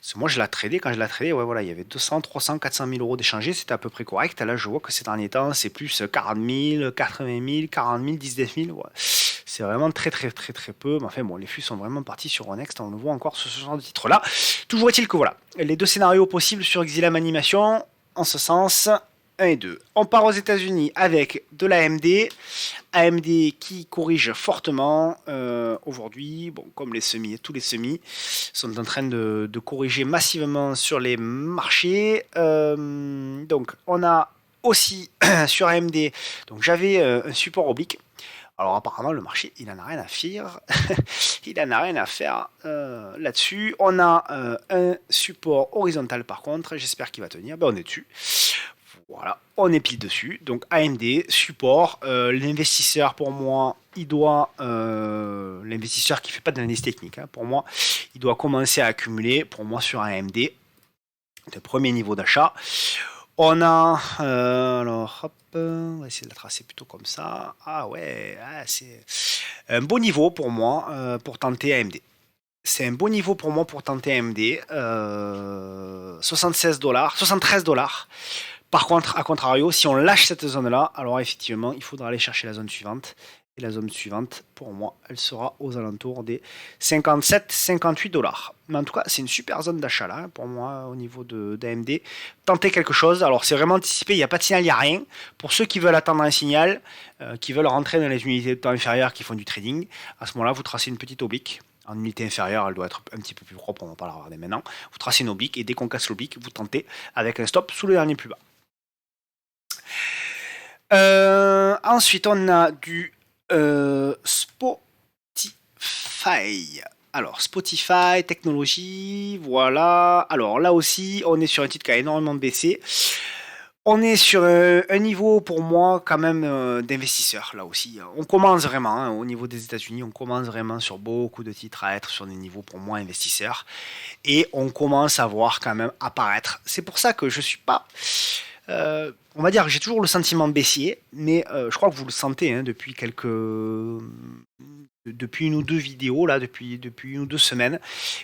Parce que moi je la tradais, quand je la tradais, ouais, voilà, il y avait 200, 300, 400 000 € d'échangés, c'était à peu près correct. Là je vois que ces derniers temps c'est plus 40 000, 80 000, 40 000, 19 000. Ouais. C'est vraiment très peu. Mais enfin bon, les flux sont vraiment partis sur Onext, on le voit encore sur ce genre de titre-là. Toujours est-il que voilà, les deux scénarios possibles sur Xylam Animation, en ce sens, 1 et 2. On part aux États-Unis avec de l'AMD. AMD qui corrige fortement aujourd'hui. Bon, comme les semis, tous les semis sont en train de corriger massivement sur les marchés. Donc, on a aussi sur AMD. Donc, j'avais un support oblique. Alors apparemment le marché il en a rien à faire, il en a rien à faire là-dessus. On a un support horizontal par contre, j'espère qu'il va tenir, ben on est dessus. Voilà, on est pile dessus. Donc AMD, support, l'investisseur pour moi, il doit, l'investisseur qui ne fait pas d'analyse technique, hein, pour moi, il doit commencer à accumuler, pour moi sur AMD, le premier niveau d'achat. On a, alors hop, on va essayer de la tracer plutôt comme ça. Ah ouais, c'est un beau niveau pour moi pour tenter AMD. C'est un beau niveau pour moi pour tenter AMD. 73 $. Par contre, à contrario, si on lâche cette zone-là, alors effectivement, il faudra aller chercher la zone suivante. Et la zone suivante, pour moi, elle sera aux alentours des 57-58 $. Mais en tout cas, c'est une super zone d'achat là, pour moi, au niveau d'AMD. Tentez quelque chose. Alors, c'est vraiment anticipé, il n'y a pas de signal, il n'y a rien. Pour ceux qui veulent attendre un signal, qui veulent rentrer dans les unités de temps inférieures, qui font du trading, à ce moment-là, vous tracez une petite oblique. En unité inférieure, elle doit être un petit peu plus propre, on va pas la regarder maintenant. Vous tracez une oblique et dès qu'on casse l'oblique, vous tentez avec un stop sous le dernier plus bas. Ensuite, on a du Spotify. Alors, Spotify, technologie, voilà. Alors là aussi, on est sur un titre qui a énormément baissé. On est sur un niveau, pour moi, quand même, d'investisseurs, là aussi. On commence vraiment, hein, au niveau des États-Unis, on commence vraiment sur beaucoup de titres à être sur des niveaux, pour moi, investisseurs. Et on commence à voir quand même apparaître. C'est pour ça que je suis pas... on va dire que j'ai toujours le sentiment baissier, mais je crois que vous le sentez hein, depuis une ou deux vidéos, là, depuis une ou deux semaines.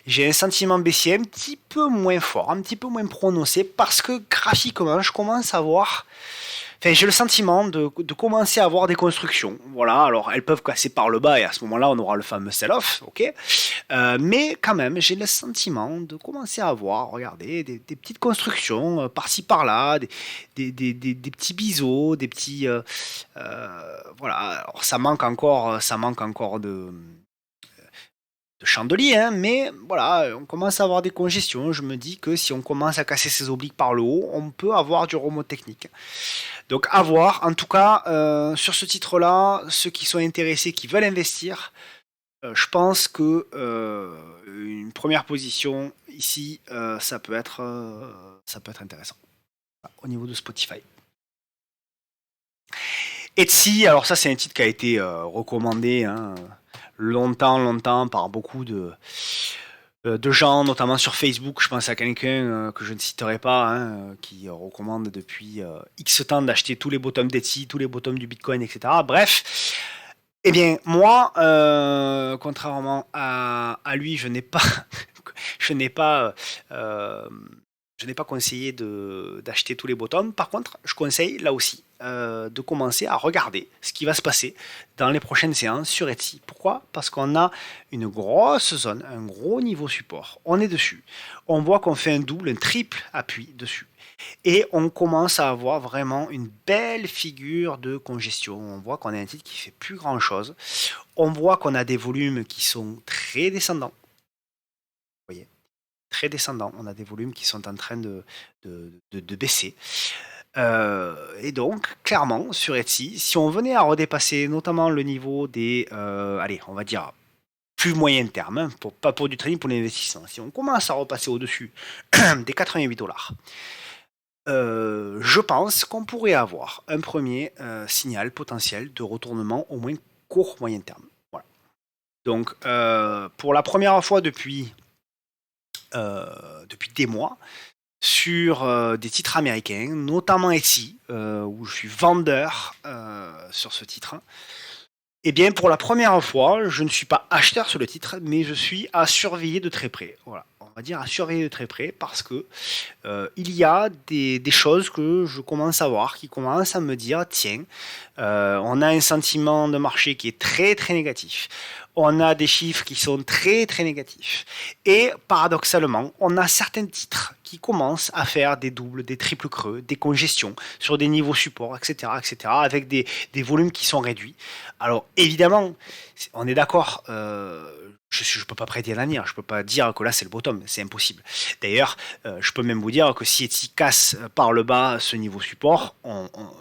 J'ai un sentiment baissier un petit peu moins fort, un petit peu moins prononcé, parce que graphiquement, je commence à voir... Enfin, j'ai le sentiment de commencer à avoir des constructions. Voilà, alors elles peuvent casser par le bas et à ce moment-là, on aura le fameux sell-off, ok. Mais quand même, j'ai le sentiment de commencer à voir, regardez, des petites constructions par-ci par-là, des petits biseaux, des petits, voilà. Alors ça manque encore de chandelier, hein, mais voilà, on commence à avoir des congestions. Je me dis que si on commence à casser ses obliques par le haut, on peut avoir du remous technique. Donc à voir. En tout cas, sur ce titre-là, ceux qui sont intéressés, qui veulent investir, je pense que une première position ici, ça peut être intéressant au niveau de Spotify. Etsy, alors ça c'est un titre qui a été recommandé longtemps par beaucoup de gens, notamment sur Facebook. Je pense à quelqu'un que je ne citerai pas, qui recommande depuis X temps d'acheter tous les bottoms d'Etsy, tous les bottoms du Bitcoin, etc. Bref, eh bien moi, contrairement à lui, je n'ai pas, je n'ai pas je n'ai pas conseillé d'acheter tous les bottoms. Par contre, je conseille là aussi de commencer à regarder ce qui va se passer dans les prochaines séances sur Etsy. Pourquoi? Parce qu'on a une grosse zone, un gros niveau support. On est dessus. On voit qu'on fait un double, un triple appui dessus. Et on commence à avoir vraiment une belle figure de congestion. On voit qu'on a un titre qui fait plus grand chose. On voit qu'on a des volumes qui sont très descendants. Vous voyez, très descendants. On a des volumes qui sont en train de baisser. Et donc, clairement, sur Etsy, si on venait à redépasser notamment le niveau des, allez, on va dire, plus moyen terme, pas pour du trading, pour l'investissement, si on commence à repasser au-dessus des 88$, je pense qu'on pourrait avoir un premier signal potentiel de retournement au moins court moyen terme. Voilà. Donc, pour la première fois depuis des mois, sur des titres américains, notamment Etsy, où je suis vendeur sur ce titre. Eh bien, pour la première fois, je ne suis pas acheteur sur le titre, mais je suis à surveiller de très près. Voilà, on va dire à surveiller de très près parce que il y a des choses que je commence à voir, qui commencent à me dire, tiens, on a un sentiment de marché qui est très très négatif. On a des chiffres qui sont très très négatifs. Et paradoxalement, on a certains titres qui commencent à faire des doubles, des triples creux, des congestions sur des niveaux support, etc., avec des volumes qui sont réduits. Alors évidemment, on est d'accord, je ne peux pas prédire l'avenir, je ne peux pas dire que là c'est le bottom, c'est impossible. D'ailleurs, je peux même vous dire que si Etsy casse par le bas ce niveau support,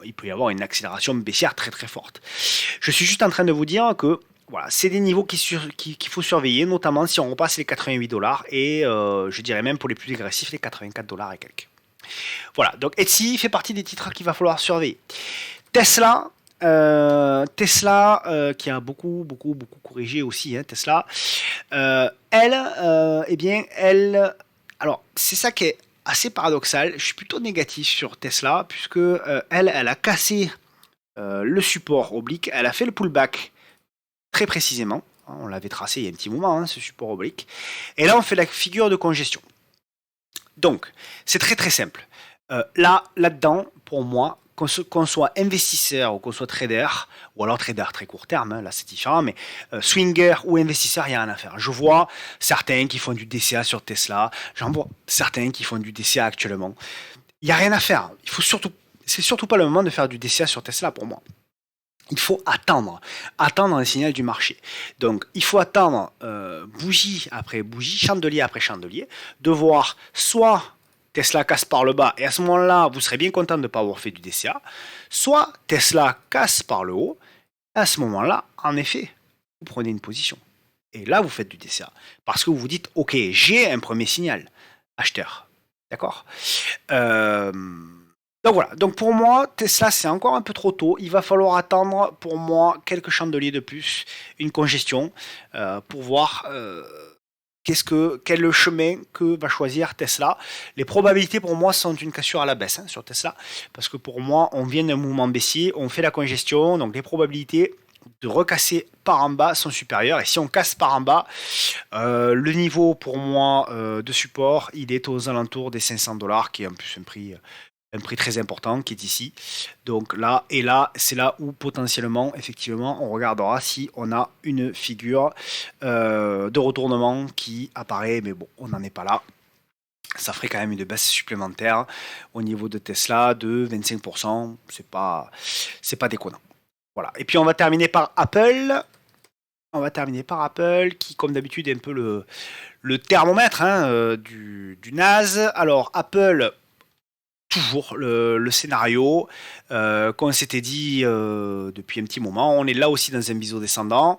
il peut y avoir une accélération baissière très très forte. Je suis juste en train de vous dire que voilà, c'est des niveaux qu'il faut surveiller, notamment si on repasse les 88$ et je dirais même pour les plus agressifs les 84$ et quelques. Voilà, donc Etsy fait partie des titres qu'il va falloir surveiller. Tesla, qui a beaucoup corrigé aussi, Tesla, elle, alors c'est ça qui est assez paradoxal. Je suis plutôt négatif sur Tesla puisque elle a cassé le support oblique, elle a fait le pullback très précisément. On l'avait tracé il y a un petit moment, ce support oblique. Et là, on fait la figure de congestion. Donc, c'est très très simple. Là-dedans, pour moi, qu'on soit investisseur ou qu'on soit trader, ou alors trader très court terme, là c'est différent, mais swinger ou investisseur, il n'y a rien à faire. Je vois certains qui font du DCA sur Tesla, j'en vois certains qui font du DCA actuellement. Il n'y a rien à faire. C'est surtout pas le moment de faire du DCA sur Tesla pour moi. Il faut attendre un signal du marché. Donc, il faut attendre bougie après bougie, chandelier après chandelier, de voir soit Tesla casse par le bas, et à ce moment-là, vous serez bien content de ne pas avoir fait du DCA, soit Tesla casse par le haut, et à ce moment-là, en effet, vous prenez une position. Et là, vous faites du DCA. Parce que vous vous dites, ok, j'ai un premier signal, acheteur. D'accord Donc voilà, donc pour moi, Tesla c'est encore un peu trop tôt. Il va falloir attendre pour moi quelques chandeliers de plus, une congestion, pour voir quel est le chemin que va choisir Tesla. Les probabilités pour moi sont une cassure à la baisse sur Tesla, parce que pour moi, on vient d'un mouvement baissier, on fait la congestion, donc les probabilités de recasser par en bas sont supérieures. Et si on casse par en bas, le niveau pour moi de support, il est aux alentours des 500$, qui est en plus un prix un prix très important qui est ici. Donc là, et là, c'est là où potentiellement, effectivement, on regardera si on a une figure de retournement qui apparaît, mais bon, on n'en est pas là. Ça ferait quand même une baisse supplémentaire au niveau de Tesla de 25%. C'est pas déconnant. Voilà. Et puis on va terminer par Apple. On va terminer par Apple, qui, comme d'habitude, est un peu le thermomètre du NAS. Alors, Apple, toujours le scénario qu'on s'était dit depuis un petit moment. On est là aussi dans un biseau descendant.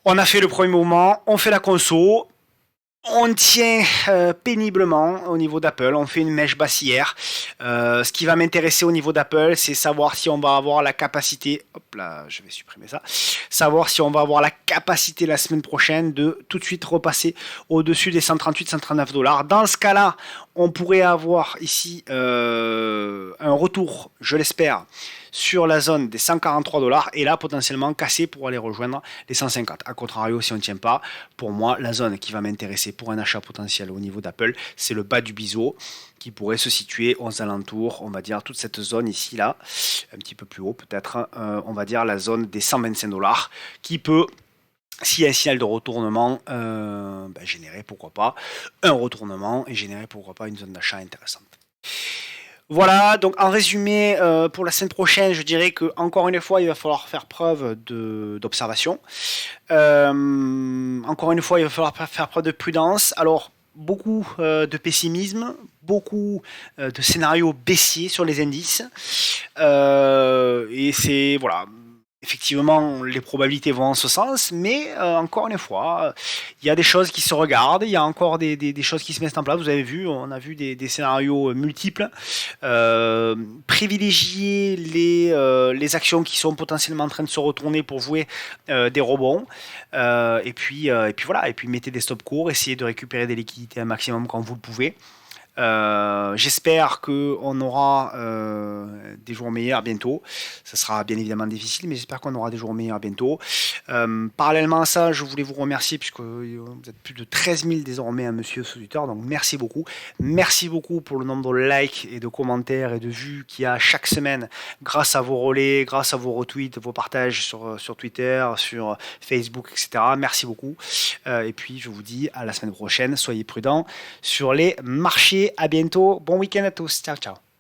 On a fait le premier mouvement, on fait la conso. On tient péniblement au niveau d'Apple, on fait une mèche baissière. Ce qui va m'intéresser au niveau d'Apple, c'est savoir si on va avoir la capacité, hop là, je vais supprimer ça, savoir si on va avoir la capacité la semaine prochaine de tout de suite repasser au-dessus des 138-139 $. Dans ce cas-là, on pourrait avoir ici un retour, je l'espère, sur la zone des 143 $, et là potentiellement casser pour aller rejoindre les 150. A contrario, si on ne tient pas, pour moi, la zone qui va m'intéresser pour un achat potentiel au niveau d'Apple, c'est le bas du biseau qui pourrait se situer aux alentours, on va dire toute cette zone ici, là, un petit peu plus haut peut-être, on va dire la zone des 125 $, qui peut, s'il y a un signal de retournement, générer pourquoi pas un retournement et générer pourquoi pas une zone d'achat intéressante. Voilà, donc en résumé, pour la semaine prochaine, je dirais que encore une fois, il va falloir faire preuve d'observation. Encore une fois, il va falloir faire preuve de prudence. Alors, beaucoup de pessimisme, beaucoup de scénarios baissiers sur les indices. Et c'est, voilà, effectivement, les probabilités vont en ce sens, mais encore une fois, il y a des choses qui se regardent, il y a encore des choses qui se mettent en place. Vous avez vu, on a vu des scénarios multiples. Privilégier les actions qui sont potentiellement en train de se retourner pour jouer des rebonds. Et puis voilà, et puis mettez des stops courts, essayez de récupérer des liquidités un maximum quand vous le pouvez. J'espère qu'on aura des jours meilleurs bientôt. Ça sera bien évidemment difficile, mais j'espère qu'on aura des jours meilleurs bientôt. Parallèlement à ça, je voulais vous remercier puisque vous êtes plus de 13 000 désormais à Monsieur sur Twitter, donc merci beaucoup. Merci beaucoup pour le nombre de likes et de commentaires et de vues qu'il y a chaque semaine grâce à vos relais, grâce à vos retweets, vos partages sur Twitter, sur Facebook, etc. Merci beaucoup. Et puis je vous dis à la semaine prochaine. Soyez prudents sur les marchés. À bientôt. Bon week-end à tous. Ciao, ciao.